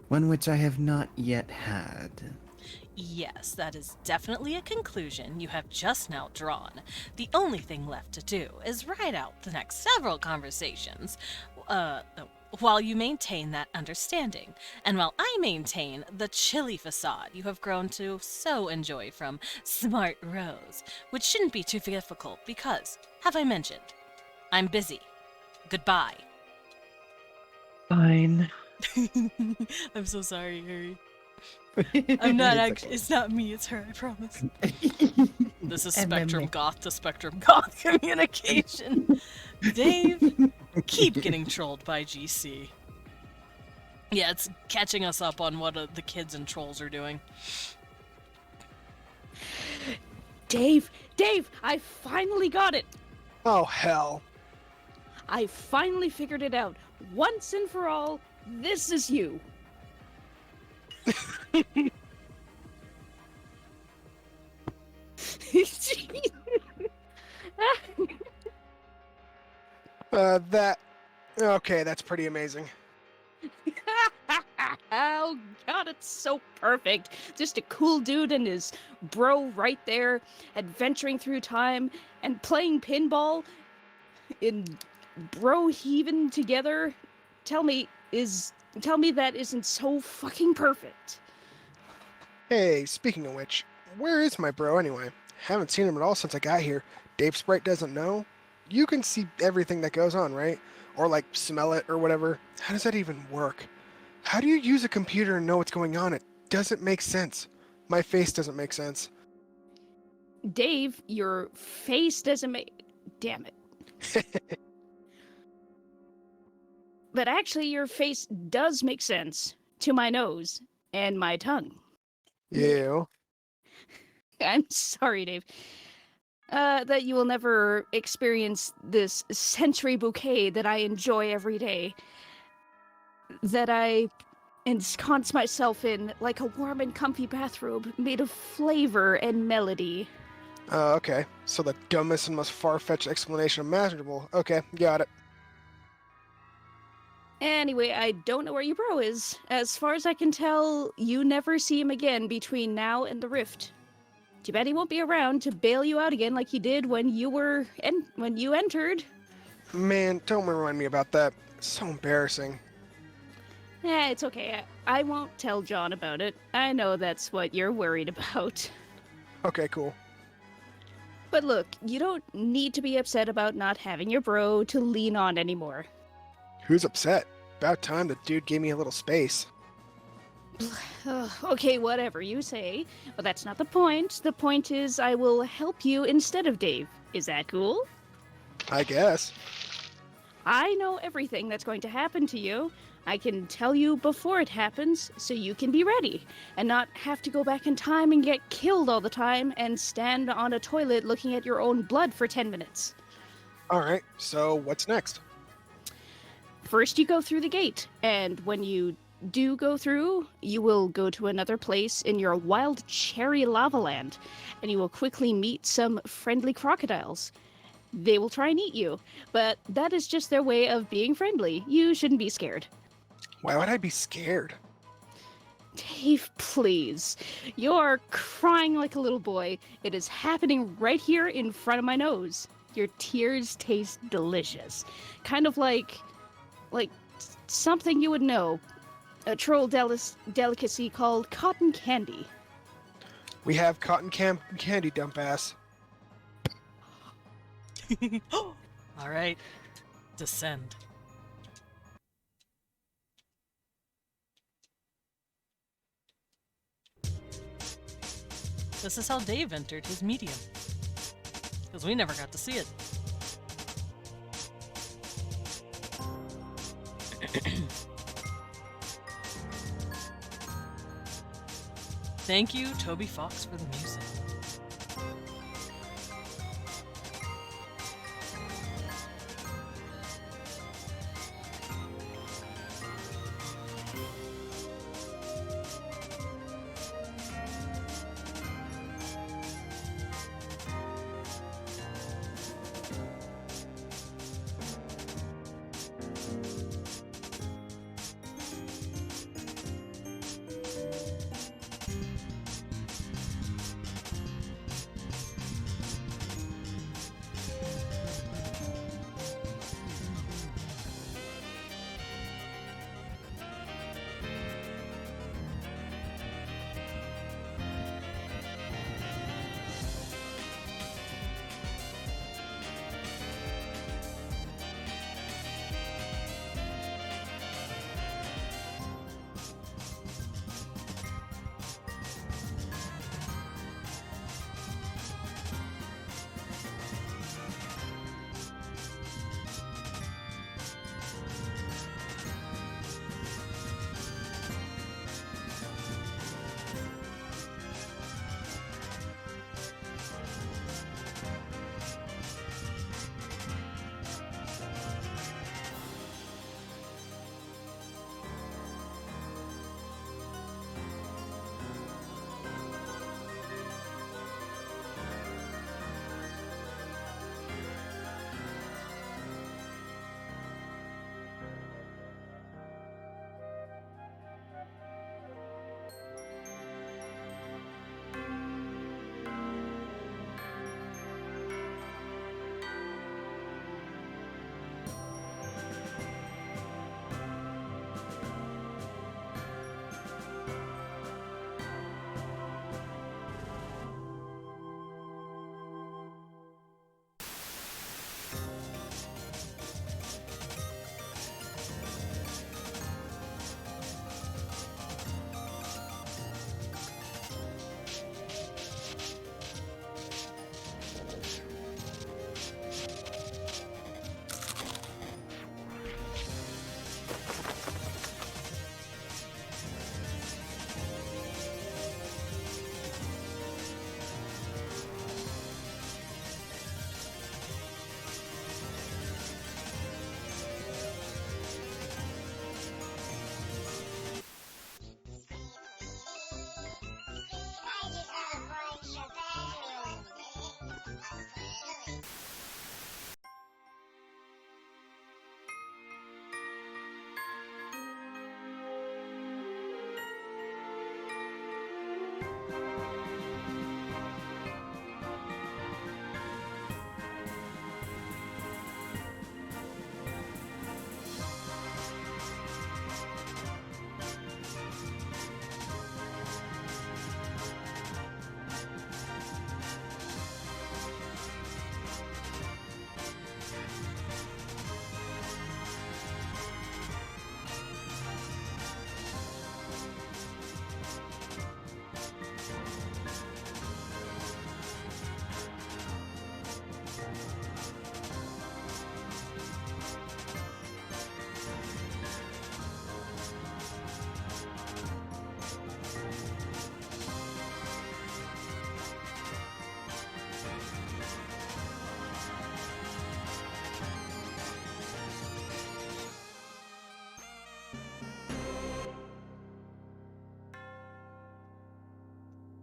one which I have not yet had. Yes, that is definitely a conclusion you have just now drawn. The only thing left to do is write out the next several conversations, while you maintain that understanding, and while I maintain the chilly facade you have grown to so enjoy from Smart Rose, which shouldn't be too difficult because, have I mentioned, I'm busy. Goodbye. Fine. I'm so sorry, Harry. I'm not It's actually. It's not me. It's her. I promise. okay. This is And then Spectrum they- Goth to Spectrum Goth communication. Dave, keep getting trolled by GC. Yeah, it's catching us up on what the kids and trolls are doing. Dave, I finally got it. Oh, hell. I finally figured it out. Once and for all, this is you. Okay, that's pretty amazing. Oh god, it's so perfect. Just a cool dude and his bro right there, adventuring through time and playing pinball in bro heaving together. Tell me that isn't so fucking perfect. Hey, speaking of which, where is my bro anyway? Haven't seen him at all since I got here. Dave Sprite doesn't know? You can see everything that goes on, right? Or like smell it or whatever. How does that even work? How do you use a computer and know what's going on? It doesn't make sense. My face doesn't make sense. Dave, your face doesn't make. Damn it. But actually, your face does make sense to my nose and my tongue. Ew. I'm sorry, Dave. That you will never experience this sensory bouquet that I enjoy every day. That I ensconce myself in like a warm and comfy bathrobe made of flavor and melody. Okay. So the dumbest and most far-fetched explanation imaginable. Okay, got it. Anyway, I don't know where your bro is. As far as I can tell, you never see him again between now and the rift. Too bad he won't be around to bail you out again like he did when you entered. Man, don't remind me about that. It's so embarrassing. It's okay. I won't tell John about it. I know that's what you're worried about. Okay, cool. But look, you don't need to be upset about not having your bro to lean on anymore. Who's upset? About time the dude gave me a little space. Okay, whatever you say. But that's not the point. The point is I will help you instead of Dave. Is that cool? I guess. I know everything that's going to happen to you. I can tell you before it happens so you can be ready and not have to go back in time and get killed all the time and stand on a toilet looking at your own blood for 10 minutes. Alright, so what's next? First, you go through the gate, and when you do go through, you will go to another place in your wild cherry lava land, and you will quickly meet some friendly crocodiles. They will try and eat you, but that is just their way of being friendly. You shouldn't be scared. Why would I be scared? Dave, please. You're crying like a little boy. It is happening right here in front of my nose. Your tears taste delicious. Kind of like something you would know. A troll delicacy called cotton candy. We have candy, dump ass. All right, descend. This is how Dave entered his medium. Because we never got to see it. Thank you, Toby Fox, for the music.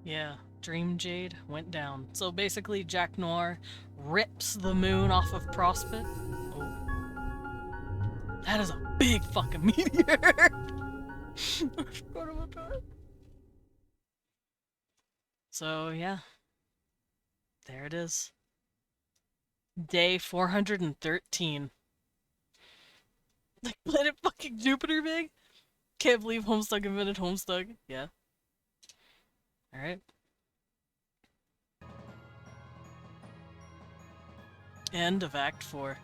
Yeah, Dream Jade went down. So basically, Jack Noir rips the moon off of Prospect. Oh. That is a big fucking meteor! I forgot about that. So, yeah. There it is. Day 413. Like, planet fucking Jupiter big? Can't believe Homestuck invented Homestuck. Yeah. Alright. End of Act 4.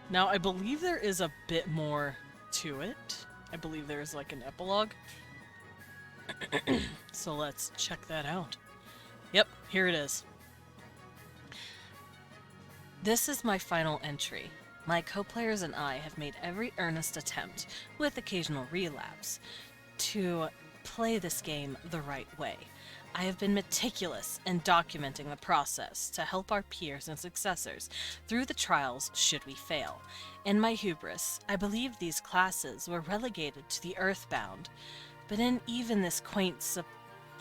Now, I believe there is a bit more to it. I believe there is like an epilogue. So let's check that out. Yep, here it is. This is my final entry. My co-players and I have made every earnest attempt, with occasional relapse, to play this game the right way. I have been meticulous in documenting the process to help our peers and successors through the trials should we fail. In my hubris, I believed these classes were relegated to the earthbound, but in even this quaint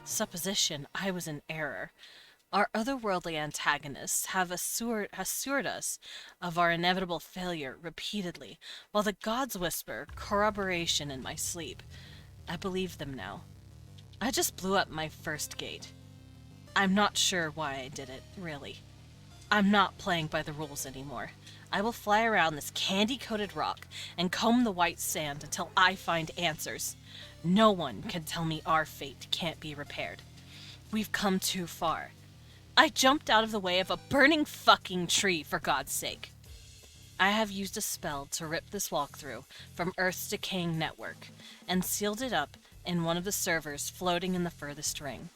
supposition, I was in error. Our otherworldly antagonists have assured us of our inevitable failure repeatedly, while the gods whisper corroboration in my sleep. I believe them now. I just blew up my first gate. I'm not sure why I did it, really. I'm not playing by the rules anymore. I will fly around this candy-coated rock and comb the white sand until I find answers. No one can tell me our fate can't be repaired. We've come too far. I jumped out of the way of a burning fucking tree, for God's sake. I have used a spell to rip this walkthrough from Earth's decaying network and sealed it up in one of the servers floating in the furthest ring.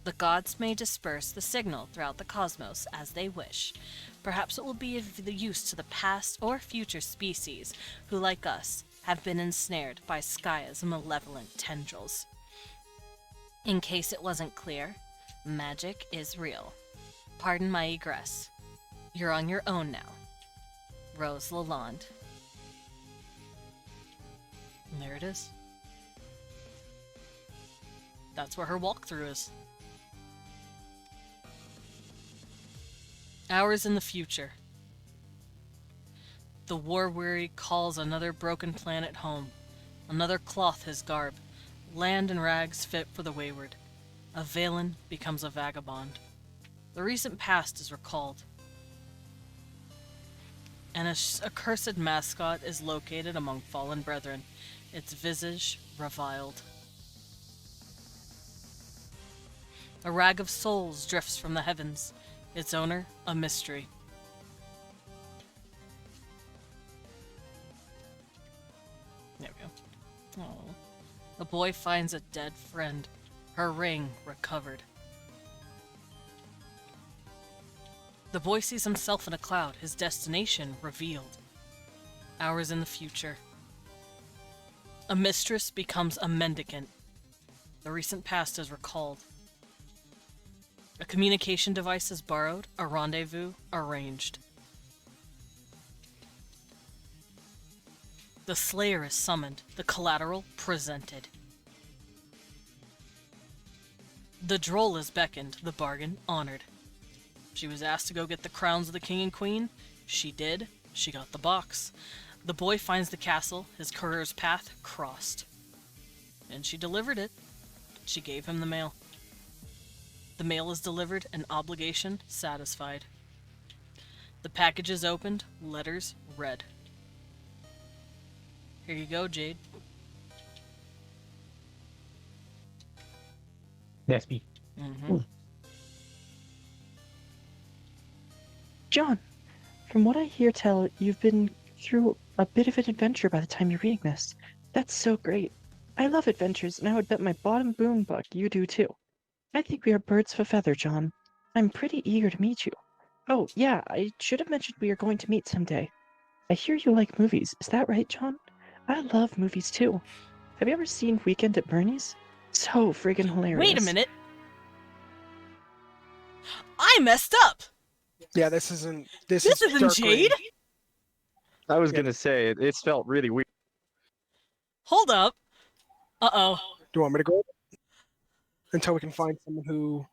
The gods may disperse the signal throughout the cosmos as they wish. Perhaps it will be of the use to the past or future species who, like us, have been ensnared by Skaya's malevolent tendrils. In case it wasn't clear, magic is real. Pardon my egress. You're on your own now. Rose Lalonde. And there it is. That's where her walkthrough is. Hours in the future. The war-weary calls another broken planet home. Another cloth his garb. Land and rags fit for the wayward. A Valen becomes a vagabond. The recent past is recalled. An accursed mascot is located among fallen brethren, its visage reviled. A rag of souls drifts from the heavens, its owner a mystery. There we go. Oh. A boy finds a dead friend, her ring recovered. The boy sees himself in a cloud, his destination revealed. Hours in the future. A mistress becomes a mendicant. The recent past is recalled. A communication device is borrowed, a rendezvous arranged. The Slayer is summoned, the collateral presented. The Droll is beckoned, the bargain honored. She was asked to go get the crowns of the king and queen. She did. She got the box. The boy finds the castle, his career's path crossed. And she delivered it. She gave him the mail. The mail is delivered, an obligation satisfied. The package is opened, letters read. Here you go, Jade. That's me. Mm-hmm. John, from what I hear tell, you've been through a bit of an adventure by the time you're reading this. That's so great. I love adventures, and I would bet my bottom boom buck you do too. I think we are birds of a feather, John. I'm pretty eager to meet you. Oh, yeah, I should have mentioned we are going to meet someday. I hear you like movies. Is that right, John? I love movies too. Have you ever seen Weekend at Bernie's? So friggin' hilarious. Wait a minute. I messed up. Yeah, this isn't. This Isn't dark Jade. green. I was Yeah. gonna say it felt really weird. Hold up. Uh-oh. Do you want me to go until we can find someone who?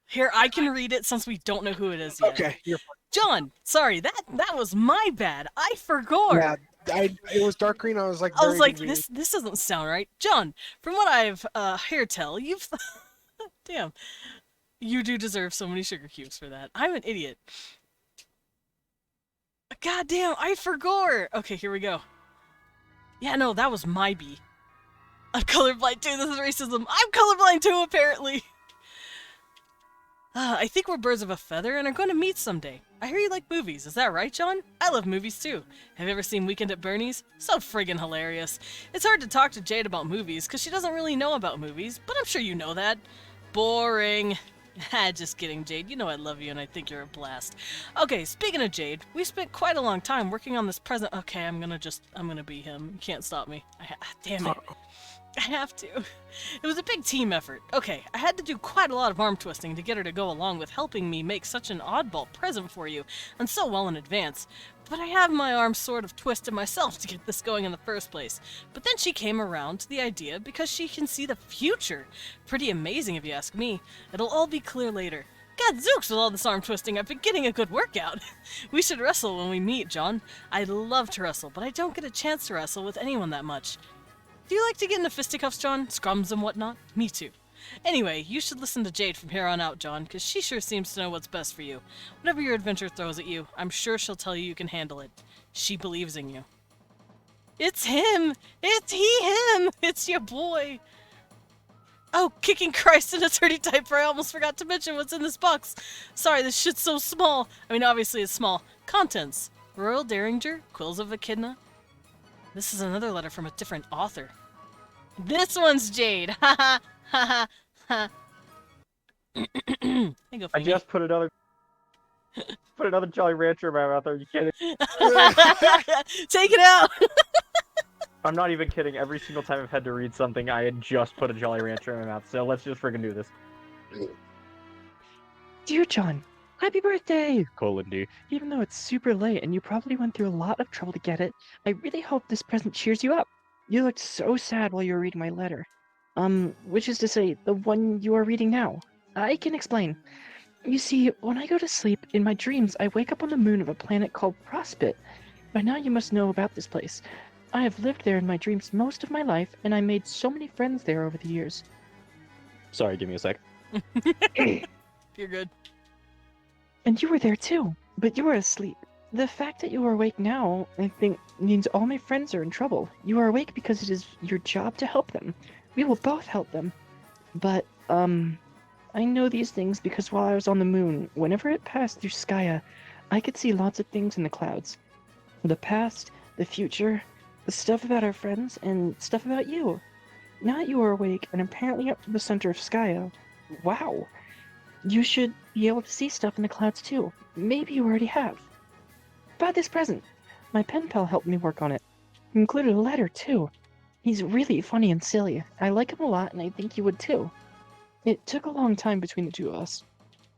Here, I can read it since we don't know who it is yet. Okay, you're John, sorry, that was my bad. I forgot. fine. Yeah, it was dark green. I was like, I was very like, convenient. this doesn't sound right. John, from what I've hear tell, you've damn, you do deserve so many sugar cubes for that. I'm an idiot. God damn, I forgot. Okay, here we go. Yeah, no, that was my B. I'm colorblind too. This is racism. I'm colorblind too, apparently. I think we're birds of a feather and are going to meet someday. I hear you like movies. Is that right, John? I love movies too. Have you ever seen Weekend at Bernie's? So friggin' hilarious. It's hard to talk to Jade about movies because she doesn't really know about movies, but I'm sure you know that. Boring. Just kidding, Jade. You know I love you and I think you're a blast. Okay, speaking of Jade, we spent quite a long time working on this present. Okay, I'm gonna be him. You can't stop me. Damn it. I have to. It was a big team effort. Okay, I had to do quite a lot of arm twisting to get her to go along with helping me make such an oddball present for you, and so well in advance. But I have my arm sort of twisted myself to get this going in the first place. But then she came around to the idea because she can see the future. Pretty amazing if you ask me. It'll all be clear later. Gadzooks with all this arm twisting, I've been getting a good workout. We should wrestle when we meet, John. I'd love to wrestle, but I don't get a chance to wrestle with anyone that much. Do you like to get into fisticuffs, John? Scrums and whatnot? Me too. Anyway, you should listen to Jade from here on out, John, because she sure seems to know what's best for you. Whatever your adventure throws at you, I'm sure she'll tell you can handle it. She believes in you. It's him! It's him! It's your boy! Oh, kicking Christ in a dirty diaper, I almost forgot to mention what's in this box. Sorry, this shit's so small. I mean, obviously it's small. Contents. Royal Derringer, Quills of Echidna. This is another letter from a different author. This one's Jade. Ha ha ha ha. I just put another Jolly Rancher in my mouth. Are you kidding? Take it out. I'm not even kidding. Every single time I've had to read something, I had just put a Jolly Rancher in my mouth. So let's just friggin' do this. Dear John, happy birthday! D. Even though it's super late and you probably went through a lot of trouble to get it, I really hope this present cheers you up. You looked so sad while you were reading my letter. Which is to say, the one you are reading now. I can explain. You see, when I go to sleep, in my dreams, I wake up on the moon of a planet called Prospit. By now you must know about this place. I have lived there in my dreams most of my life, and I made so many friends there over the years. Sorry, give me a sec. You're good. And you were there too, but you were asleep. The fact that you are awake now, I think, means all my friends are in trouble. You are awake because it is your job to help them. We will both help them. But, I know these things because while I was on the moon, whenever it passed through Skya, I could see lots of things in the clouds. The past, the future, the stuff about our friends, and stuff about you. Now that you are awake and apparently up to the center of Skya, wow. You should be able to see stuff in the clouds too. Maybe you already have. About this present, my pen pal helped me work on it. He included a letter too. He's really funny and silly. I like him a lot and I think you would too. It took a long time between the two of us.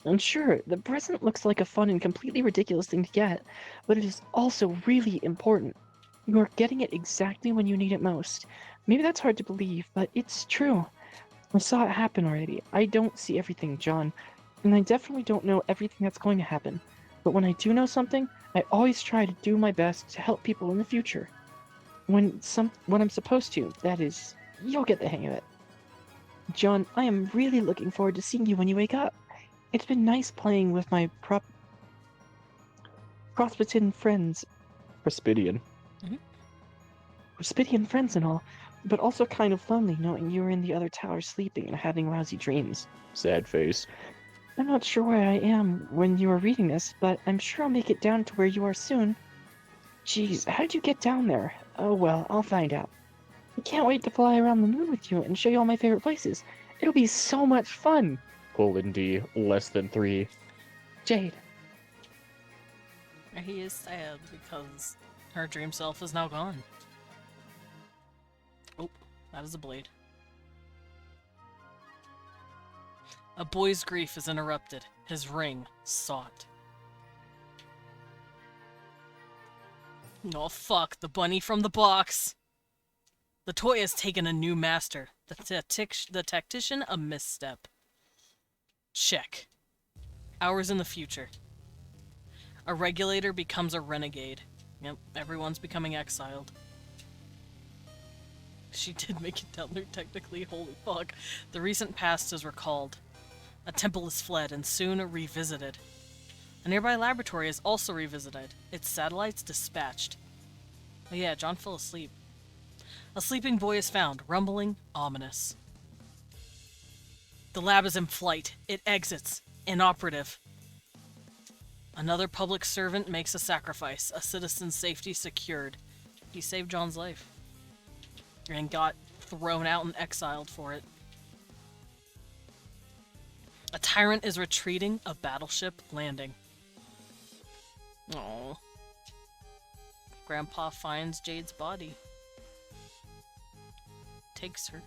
And sure, the present looks like a fun and completely ridiculous thing to get, but it is also really important. You are getting it exactly when you need it most. Maybe that's hard to believe, but it's true. I saw it happen already. I don't see everything, John. And I definitely don't know everything that's going to happen. But when I do know something, I always try to do my best to help people in the future. When I'm supposed to, that is, you'll get the hang of it. John, I am really looking forward to seeing you when you wake up. It's been nice playing with my Prospidian friends. Prospidian. Prospidian friends and all, but also kind of lonely knowing you were in the other tower sleeping and having lousy dreams. Sad face. I'm not sure where I am when you are reading this, but I'm sure I'll make it down to where you are soon. Jeez, how did you get down there? Oh well, I'll find out. I can't wait to fly around the moon with you and show you all my favorite places. It'll be so much fun! D, less than 3. Jade. He is sad because her dream self is now gone. Oh, that is a blade. A boy's grief is interrupted. His ring sought. Oh fuck, the bunny from the box! The toy has taken a new master. The tactician, a misstep. Check. Hours in the future. A regulator becomes a renegade. Yep, everyone's becoming exiled. She did make it down there technically, holy fuck. The recent past is recalled. A temple is fled and soon revisited. A nearby laboratory is also revisited. Its satellites dispatched. Oh yeah, John fell asleep. A sleeping boy is found, rumbling, ominous. The lab is in flight. It exits. Inoperative. Another public servant makes a sacrifice. A citizen's safety secured. He saved John's life. And got thrown out and exiled for it. A tyrant is retreating. A battleship landing. Oh. Grandpa finds Jade's body. Takes her.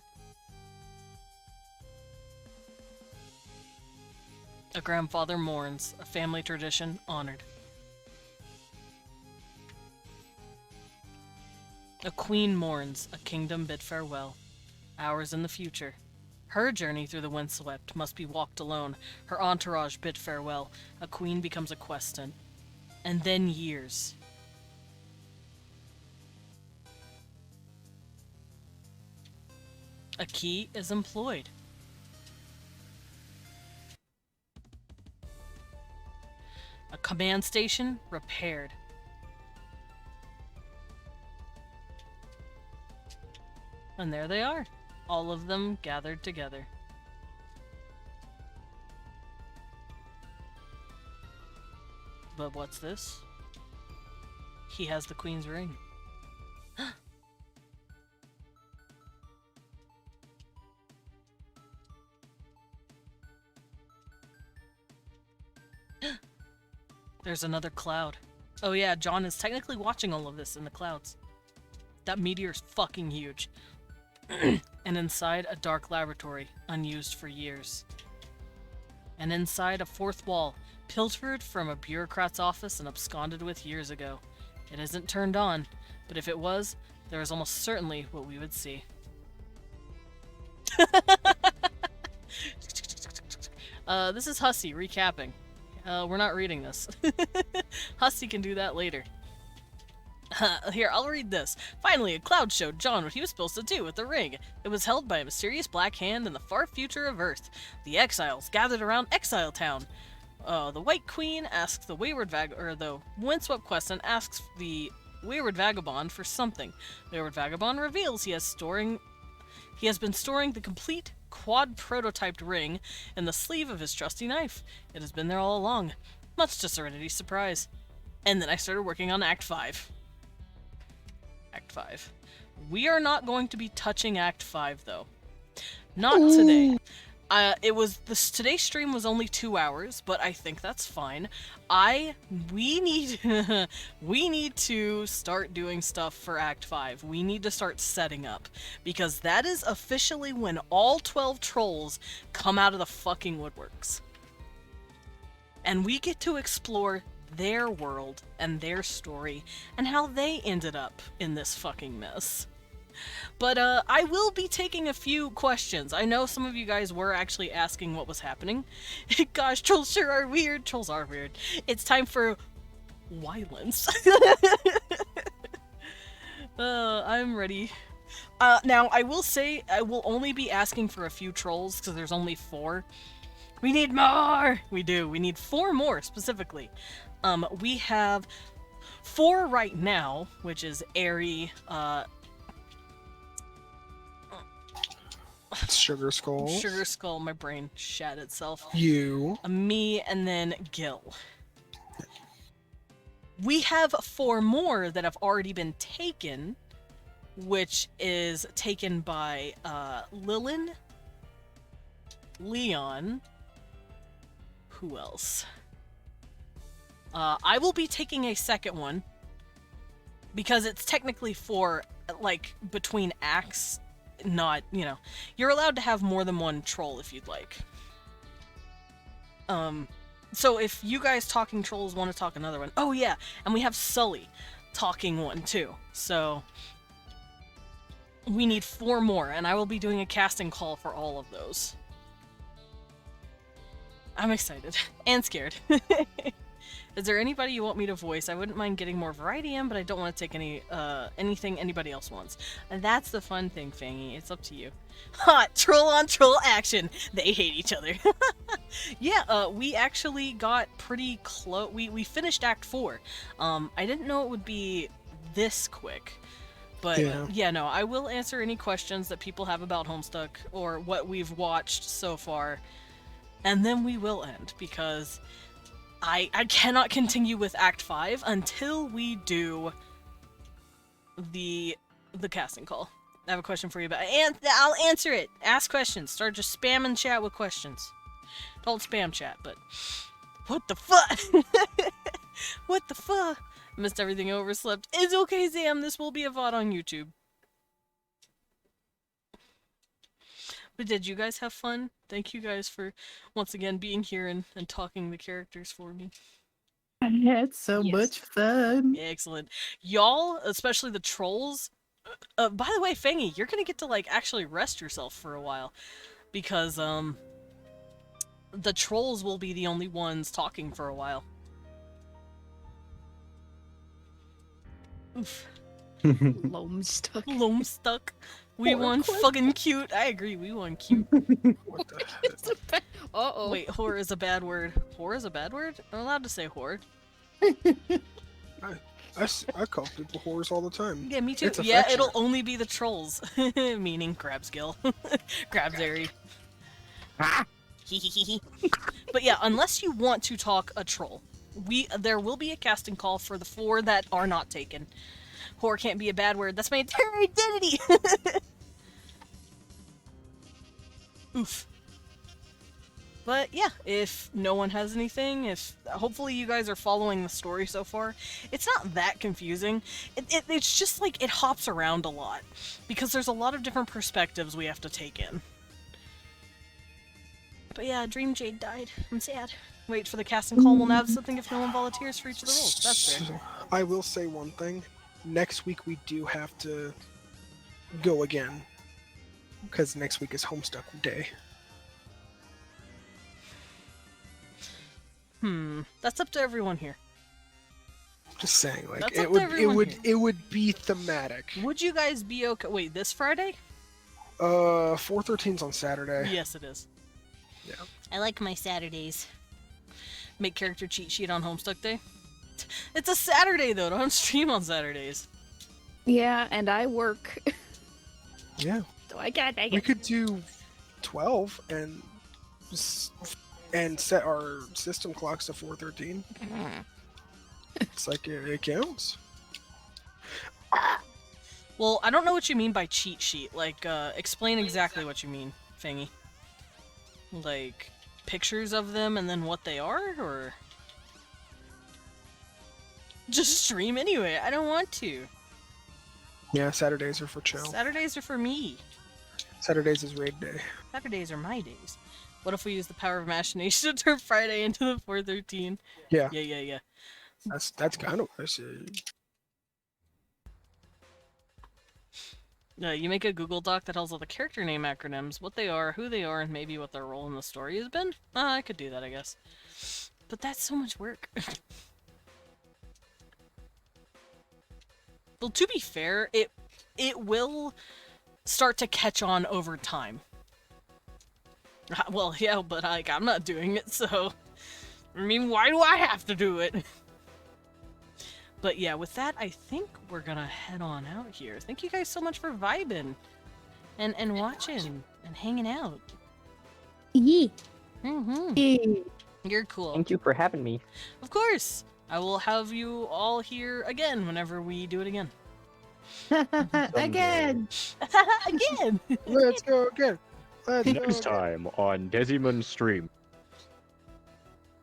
A grandfather mourns. A family tradition honored. A queen mourns. A kingdom bid farewell. Hours in the future. Her journey through the windswept must be walked alone. Her entourage bid farewell. A queen becomes a questant. And then years. A key is employed. A command station repaired. And there they are. All of them gathered together. But what's this? He has the Queen's ring. There's another cloud. Oh yeah, John is technically watching all of this in the clouds. That meteor's fucking huge. And inside, a dark laboratory, unused for years. And inside, a fourth wall, pilfered from a bureaucrat's office and absconded with years ago. It isn't turned on, but if it was, there is almost certainly what we would see. This is Hussy recapping. We're not reading this. Hussy can do that later. Here, I'll read this. Finally, a cloud showed John what he was supposed to do with the ring. It was held by a mysterious black hand in the far future of Earth. The exiles gathered around Exile Town. The White Queen asks the the windswept questant asks the wayward vagabond for something. The wayward vagabond reveals he has been storing the complete quad prototyped ring in the sleeve of his trusty knife. It has been there all along, much to Serenity's surprise. And then I started working on Act 5. Act 5. We are not going to be touching Act 5 though. Not today. Today's stream was only 2 hours, but I think that's fine. We need to start doing stuff for Act 5. We need to start setting up, because that is officially when all 12 trolls come out of the fucking woodworks. And we get to explore their world and their story and how they ended up in this fucking mess. But I will be taking a few questions. I know some of you guys were actually asking what was happening. Gosh, trolls sure are weird. Trolls are weird. It's time for violence. I'm ready. Now, I will say I will only be asking for a few trolls because there's only 4. We need more! We do. We need 4 more, specifically. We have 4 right now, which is Airy, Sugar Skull. Sugar Skull, my brain shat itself. You. Me, and then Gil. We have 4 more that have already been taken, which is taken by Lilin, Leon, who else? I will be taking a second one, because it's technically for, like, between acts. Not, you're allowed to have more than one troll if you'd like. So if you guys talking trolls want to talk another one, oh yeah, and we have Sully talking one too. So we need 4 more, and I will be doing a casting call for all of those. I'm excited and scared. Is there anybody you want me to voice? I wouldn't mind getting more variety in, but I don't want to take anything anybody else wants. And that's the fun thing, Fangy. It's up to you. Ha! Troll on troll action. They hate each other. Yeah, we actually got pretty close. We finished Act 4. I didn't know it would be this quick. But yeah, no, I will answer any questions that people have about Homestuck or what we've watched so far. And then we will end, because I cannot continue with Act 5 until we do the casting call. I have a question for you, but I'll answer it. Ask questions. Start just spamming chat with questions. Don't spam chat, but what the fuck? What the fuck? Missed everything, overslept. It's okay, Zam. This will be a VOD on YouTube. But did you guys have fun? Thank you guys for once again being here and talking the characters for me. I had so much fun. Excellent. Y'all, especially the trolls. By the way, Fangy, you're gonna get to like actually rest yourself for a while, because the trolls will be the only ones talking for a while. Oof. Homestuck. Homestuck. We won fucking cute. I agree, we won cute. What the heck? Uh-oh. Wait, whore is a bad word. Whore is a bad word? I'm allowed to say whore. I call people whores all the time. Yeah, me too. It's Yeah, affectionate. it'll only be the trolls. Meaning Crabsgill. Crabsberry. But yeah, unless you want to talk a troll, there will be a casting call for the 4 that are not taken. Whore can't be a bad word. That's my entire identity! Oof. But yeah, if no one has anything, hopefully you guys are following the story so far. It's not that confusing. It's just like it hops around a lot, because there's a lot of different perspectives we have to take in. But yeah, Dream Jade died. I'm sad. Wait for the casting call. We'll now have something if no one volunteers for each of the roles. That's fair. I will say one thing. Next week we do have to go again, because next week is Homestuck Day. That's up to everyone here. Just saying, like That's it up to would everyone here. it would be thematic. Would you guys be okay? Wait, this Friday? 4/13's on Saturday. Yes, it is. Yeah. I like my Saturdays. Make character cheat sheet on Homestuck Day. It's a Saturday though. Don't stream on Saturdays. Yeah, and I work. Yeah. So I got We could do 12 and set our system clocks to 4:13. It's like it counts. Well, I don't know what you mean by cheat sheet. Like, explain exactly what you mean, Fangy. Like, pictures of them and then what they are, or just stream anyway? I don't want to. Yeah, Saturdays are for chill. Saturdays are for me. Saturdays is raid day. Saturdays are my days. What if we use the power of imagination to turn Friday into the 413? Yeah. Yeah. That's kind of what I said. You make a Google Doc that tells all the character name acronyms, what they are, who they are, and maybe what their role in the story has been. I could do that, I guess. But that's so much work. Well, to be fair, it will start to catch on over time. Well, yeah, but like I'm not doing it, so I mean, why do I have to do it? But yeah, with that, I think we're gonna head on out here. Thank you guys so much for vibing and watching and hanging out. Yeah. You're cool. Thank you for having me. Of course. I will have you all here again whenever we do it again. Again. Again. Let's go again. Next time on Desimon's stream.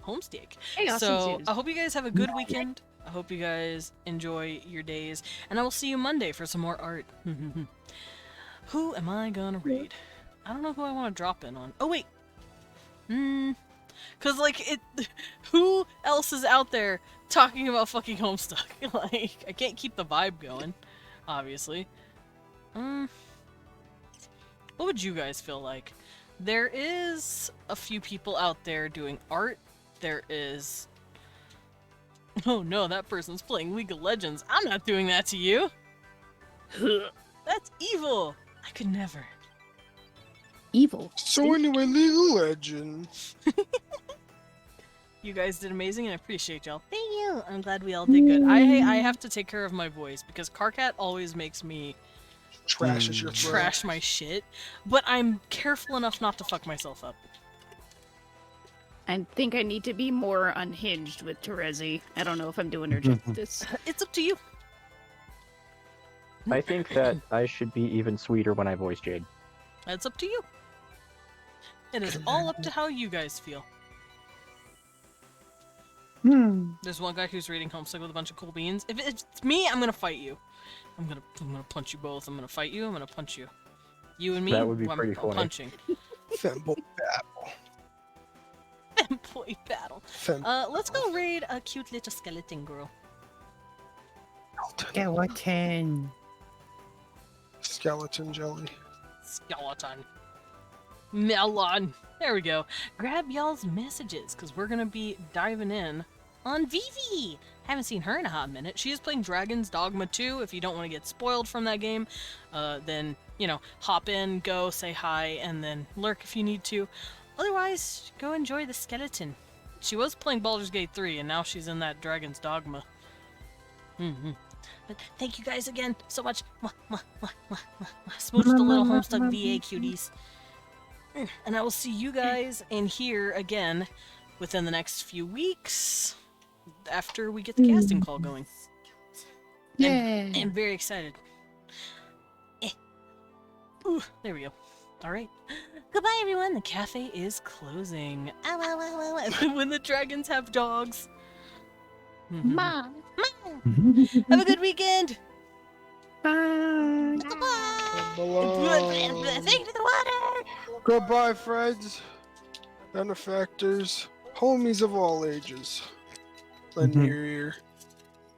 Homestick. Hey, awesome So Zeus. I hope you guys have a good weekend. I hope you guys enjoy your days, and I will see you Monday for some more art. Who am I gonna raid? I don't know who I want to drop in on. Oh wait, cause like who else is out there talking about fucking Homestuck? Like I can't keep the vibe going, obviously. What would you guys feel like? There is a few people out there doing art. There is... Oh no, that person's playing League of Legends. I'm not doing that to you. That's evil. I could never. Evil. So anyway, League of Legends. You guys did amazing, and I appreciate y'all. Thank you. I'm glad we all did good. I have to take care of my voice because Carcat always makes me Trash is your throat. trash my shit, but I'm careful enough not to fuck myself up. I think I need to be more unhinged with Terezi. I don't know if I'm doing her justice. It's up to you. I think that I should be even sweeter when I voice Jade. That's up to you. It is all up to how you guys feel. There's one guy who's reading Homestuck with a bunch of cool beans. If it's me, I'm gonna fight you. I'm gonna punch you both. I'm gonna fight you. I'm gonna punch you. You and me. That would be I'm pretty funny. punching. Femboy battle. Employee battle. Let's go raid a cute little skeleton girl. Skeleton. Skeleton jelly. Skeleton. Melon. There we go. Grab y'all's messages, because we're gonna be diving in on Vivi. Haven't seen her in a hot minute. She is playing Dragon's Dogma 2. If you don't want to get spoiled from that game, then, you know, hop in, go, say hi, and then lurk if you need to. Otherwise, go enjoy the skeleton. She was playing Baldur's Gate 3, and now she's in that Dragon's Dogma. But thank you guys again so much. Mwah, mwah, mwah, mwah, mwah, mwah. Smooch the little Homestuck VA cuties. And I will see you guys in here again within the next few weeks after we get the casting call going. Yeah. I'm very excited. Ooh, there we go. All right. Goodbye, everyone. The cafe is closing. Ow, ow, ow, ow, ow. When the dragons have dogs. Mom. Have a good weekend. Bye. Malone. Thank you to the water. Goodbye, friends. Benefactors. Homies of all ages. Lend me your ear.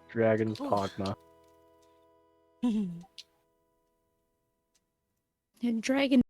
Dragon's Dogma. And dragon.